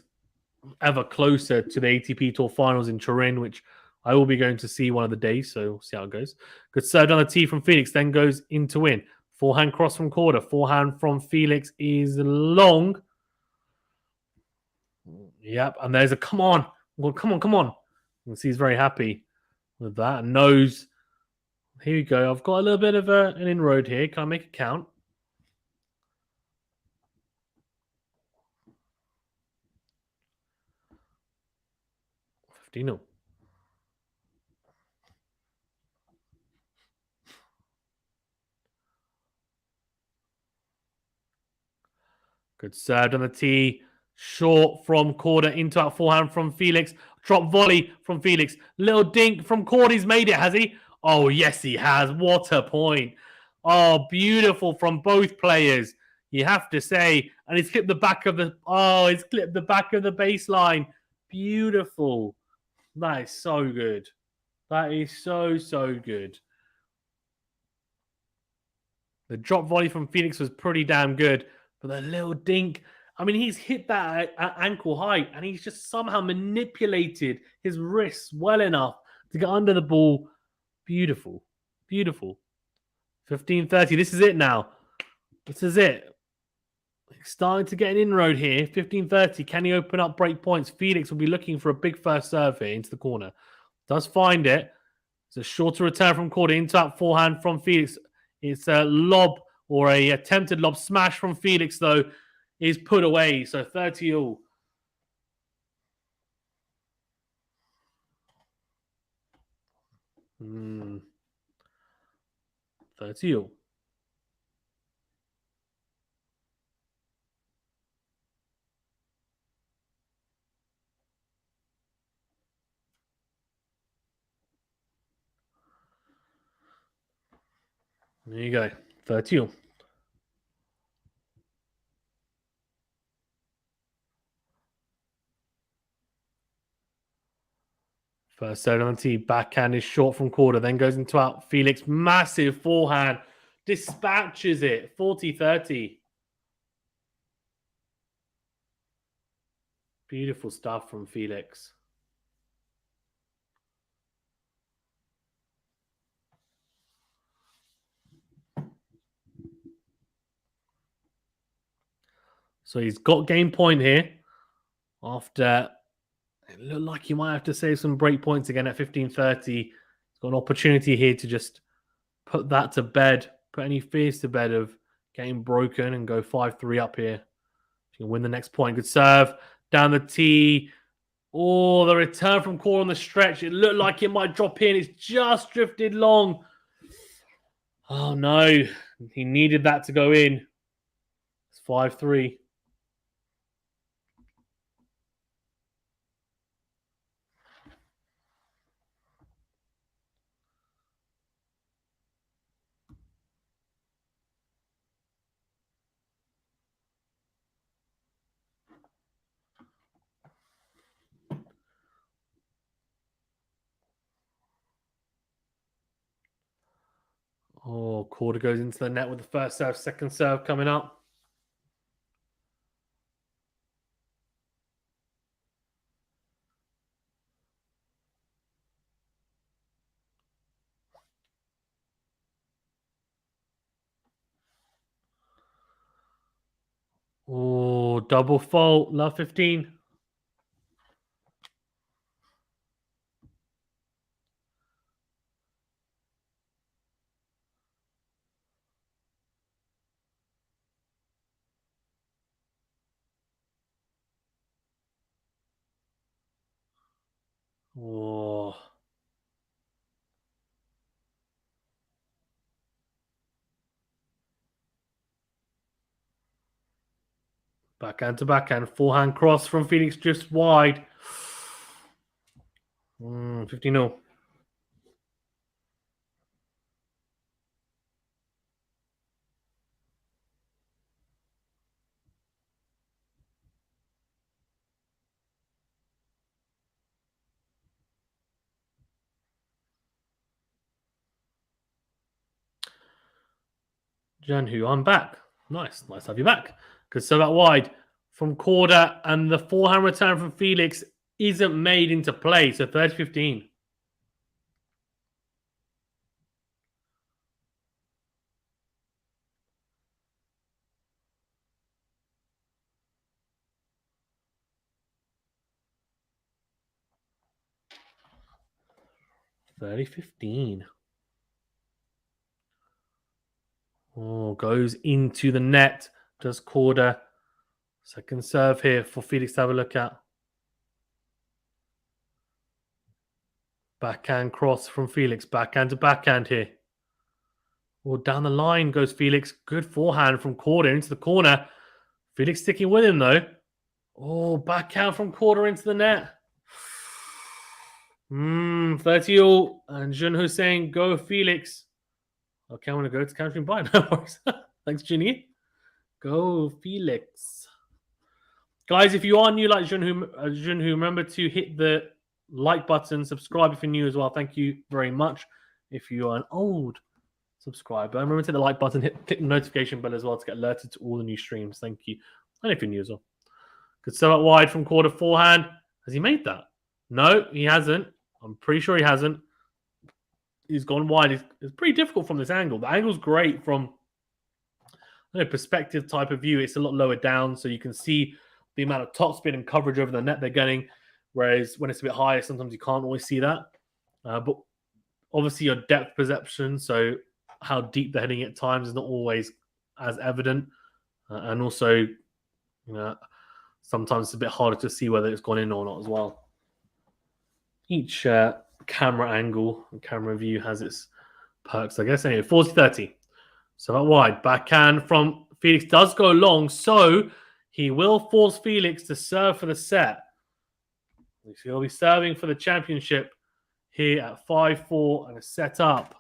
ever closer to the ATP Tour Finals in Turin, which I will be going to see one of the days, so we'll see how it goes. Good serve down the tee from Felix, then goes in to win. Forehand cross from KORDA. Forehand from Felix is long. Yep, and there's a come on. Well, come on. You can see he's very happy with that. Knows. Here we go. I've got a little bit of an inroad here. Can I make it count? $15. Good serve on the tee. Short from KORDA into our forehand from Felix. Drop volley from Felix. Little dink from KORDA. He's made it, has he? Oh, yes, he has. What a point. Oh, beautiful from both players. You have to say. And he's clipped the back of the... Oh, he's clipped the back of the baseline. Beautiful. That is so good. That is so, so good. The drop volley from Felix was pretty damn good. But the little dink... I mean, he's hit that at ankle height, and he's just somehow manipulated his wrists well enough to get under the ball. Beautiful. Beautiful. 15-30. This is it now. This is it. Starting to get an inroad here. 15-30. Can he open up break points? Felix will be looking for a big first serve here into the corner. Does find it. It's a shorter return from KORDA into that forehand from Felix. It's a lob or a attempted lob smash from Felix, though. Is put away. So 30-all. Mm. 30-all. There you go. 30-all. First serve on the tee. Backhand is short from KORDA. Then goes into out. Felix. Massive forehand. Dispatches it. 40-30. Beautiful stuff from Felix. So he's got game point here. After it looked like he might have to save some break points again at 15-30. He's got an opportunity here to just put that to bed. Put any fears to bed of getting broken and go 5-3 up here. He can win the next point. Good serve. Down the tee. Oh, the return from KORDA on the stretch. It looked like it might drop in. It's just drifted long. Oh, no. He needed that to go in. It's 5-3. Oh, KORDA goes into the net with the first serve, second serve coming up. Oh, double fault. Love 15. Oh. Backhand to backhand. Forehand cross from Felix just wide. 50-0. Janhu, I'm back. Nice to have you back. Because so that wide from KORDA and the forehand return from Felix isn't made into play. So 30-15. Oh, goes into the net. Does KORDA. Second serve here for Felix to have a look at. Backhand cross from Felix. Backhand to backhand here. Well, down the line goes Felix. Good forehand from KORDA into the corner. Felix sticking with him, though. Oh, backhand from KORDA into the net. 30-all. And Jun Hussein, go Felix. Okay, I'm going to go to countering by. No worries. Thanks, Ginny. Go Felix. Guys, if you are new like Junhu, remember to hit the like button, subscribe if you're new as well. Thank you very much. If you are an old subscriber, remember to hit the like button, hit the notification bell as well to get alerted to all the new streams. Thank you. And if you're new as well. Good serve out wide from KORDA forehand. Has he made that? No, he hasn't. I'm pretty sure he hasn't. He's gone wide. It's pretty difficult from this angle. The angle's great from a perspective type of view. It's a lot lower down, so you can see the amount of topspin and coverage over the net they're getting. Whereas when it's a bit higher, sometimes you can't always see that. But obviously your depth perception, so how deep they're hitting at times is not always as evident. And also, you know, sometimes it's a bit harder to see whether it's gone in or not as well. Each camera angle and camera view has its perks, I guess. Anyway, 40-30. So that wide. Backhand from Felix does go long, so he will force Felix to serve for the set. He'll be serving for the championship here at 5-4 and a set up.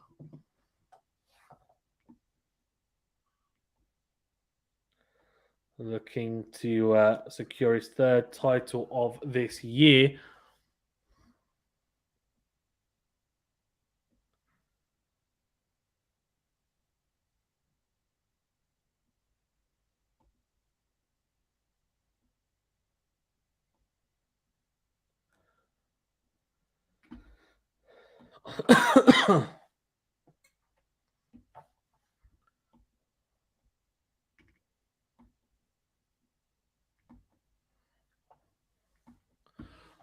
Looking to secure his third title of this year.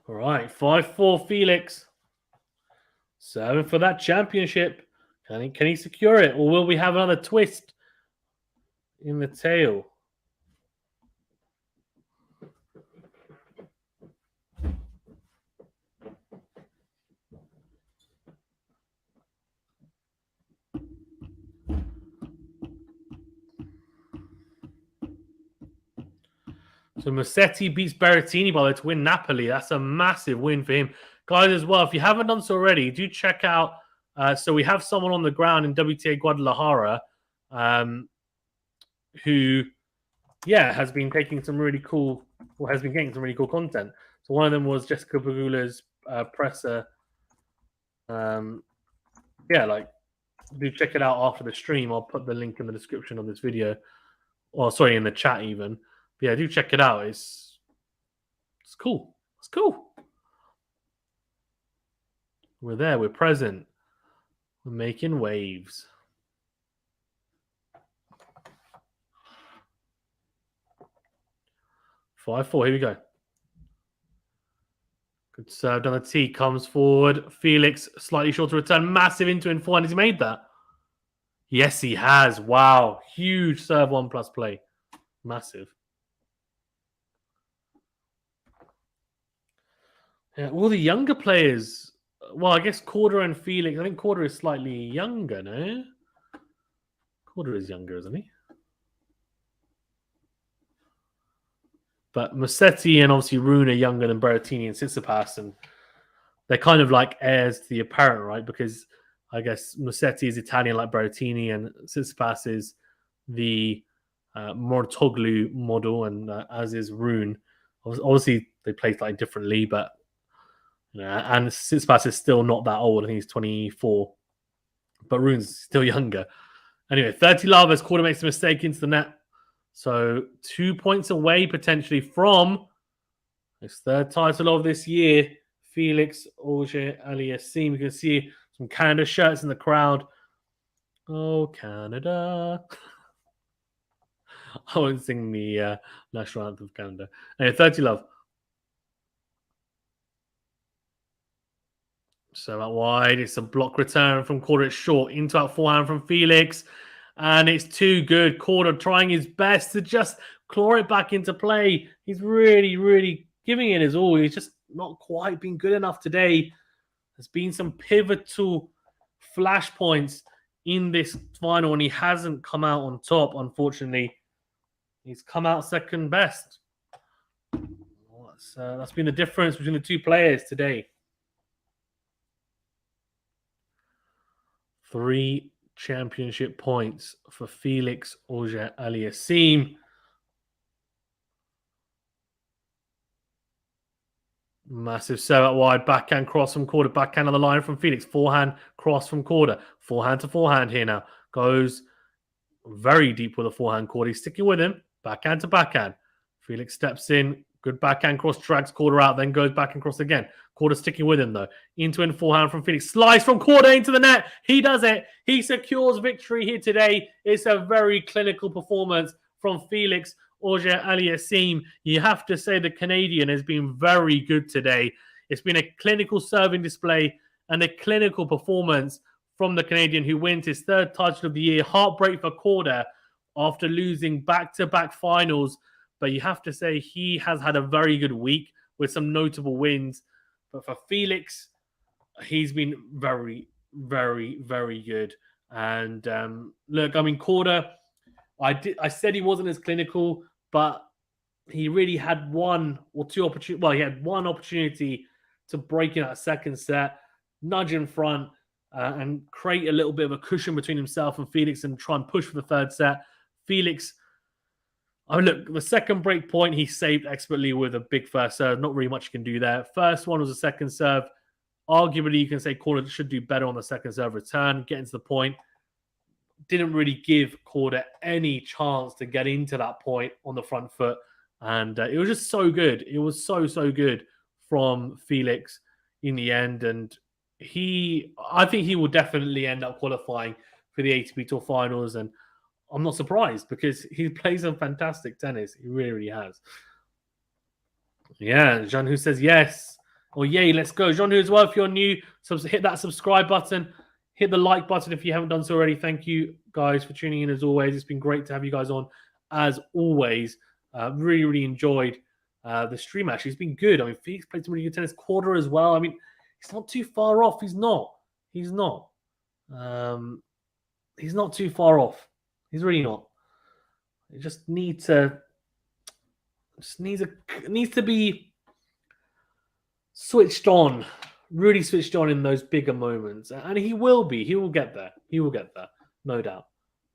All right, 5-4 Felix. Serving for that championship. Can he secure it? Or will we have another twist in the tail? So Musetti beats Berrettini by the way to win Napoli. That's a massive win for him. Guys, as well, if you haven't done so already, do check out. So we have someone on the ground in WTA Guadalajara who, has been taking some really cool, or has been getting some really cool content. So one of them was Jessica Pegula's presser. Do check it out after the stream. I'll put the link in the description of this video. Or sorry, in the chat even. But yeah, do check it out. It's cool. It's cool. We're there. We're present. We're making waves. Five, 4. Here we go. Good serve down the tee. Comes forward. Felix, slightly shorter return. Massive into in forehand. Has he made that? Yes, he has. Wow. Huge serve 1+ play. Massive. Yeah, all the younger players. Well, I guess KORDA and Felix. I think KORDA is slightly younger, no? KORDA is younger, isn't he? But Musetti and obviously Rune are younger than Berrettini and Tsitsipas, and they're kind of like heirs to the apparent, right? Because I guess Musetti is Italian like Berrettini, and Tsitsipas is the Mortoglu model, and as is Rune. Obviously, they play slightly differently, but and Tsitsipas is still not that old. I think he's 24, but Rune's still younger. Anyway, 30 love as KORDA makes a mistake into the net. So 2 points away potentially from his third title of this year. Felix AUGER-ALIASSIME. You can see some Canada shirts in the crowd. Oh, Canada. I won't sing the national anthem of Canada. Anyway, 30 love. So out wide, it's a block return from KORDA. It's short into out forehand from Felix. And it's too good. KORDA trying his best to just claw it back into play. He's really, really giving it his all. He's just not quite been good enough today. There's been some pivotal flashpoints in this final, and he hasn't come out on top, unfortunately. He's come out second best. That's been the difference between the two players today. 3 championship points for Felix AUGER-ALIASSIME. Massive serve out wide, backhand cross from KORDA, backhand on the line from Felix, forehand cross from KORDA, forehand to forehand here now. Goes very deep with a forehand KORDA. He's sticking with him, backhand to backhand. Felix steps in, good backhand cross, drags KORDA out, then goes back and cross again. KORDA sticking with him though. Into and forehand from Felix. Slice from KORDA into the net. He does it. He secures victory here today. It's a very clinical performance from Felix AUGER-ALIASSIME. You have to say the Canadian has been very good today. It's been a clinical serving display and a clinical performance from the Canadian, who wins his third title of the year. Heartbreak for KORDA after losing back-to-back finals. But you have to say he has had a very good week with some notable wins. But for Felix, he's been very, very, very good. And look, I mean, KORDA, I said he wasn't as clinical, but he really had one or two opportunities. Well, he had one opportunity to break in that second set, nudge in front, and create a little bit of a cushion between himself and Felix and try and push for the third set. Felix, I mean, look, the second break point he saved expertly with a big first serve. Not really much you can do there. First one was a second serve. Arguably, you can say KORDA should do better on the second serve return, getting to the point. Didn't really give KORDA any chance to get into that point on the front foot. And it was just so good. It was so, so good from Felix in the end. And I think he will definitely end up qualifying for the ATP Tour Finals. And I'm not surprised because he plays some fantastic tennis. He really, really has. Yeah, Jean Hu says yes. Or yay, let's go. Jean Hu as well, if you're new, hit that subscribe button. Hit the like button if you haven't done so already. Thank you, guys, for tuning in as always. It's been great to have you guys on as always. Really, really enjoyed the stream, actually. It's been good. I mean, Felix played some really good tennis. KORDA as well. I mean, he's not too far off. He's not. He's not. He's not too far off. He's really not. He just needs to be switched on, really switched on in those bigger moments. And he will be. He will get there. He will get there. No doubt.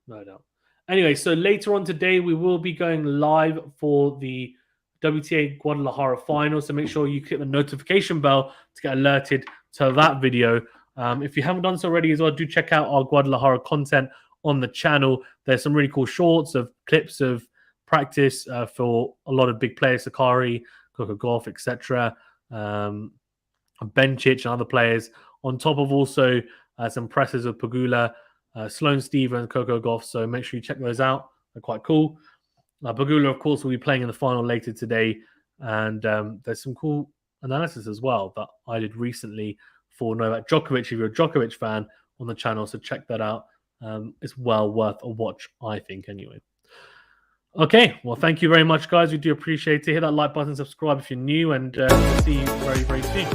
No doubt. Anyway, so later on today, we will be going live for the WTA Guadalajara final. So make sure you click the notification bell to get alerted to that video. If you haven't done so already as well, do check out our Guadalajara content on the channel. There's some really cool shorts of clips of practice for a lot of big players, Sakari, Coco Gauff, etc. Bencic and other players, on top of also some presses of Pegula, Sloane Stephens, Coco Gauff. So make sure you check those out. They're quite cool. Pegula, of course, will be playing in the final later today. And there's some cool analysis as well that I did recently for Novak Djokovic, if you're a Djokovic fan, on the channel. So check that out. It's well worth a watch, I think, anyway. Okay, well, thank you very much, guys. We do appreciate it. Hit that like button, subscribe if you're new, and we'll see you very, very soon.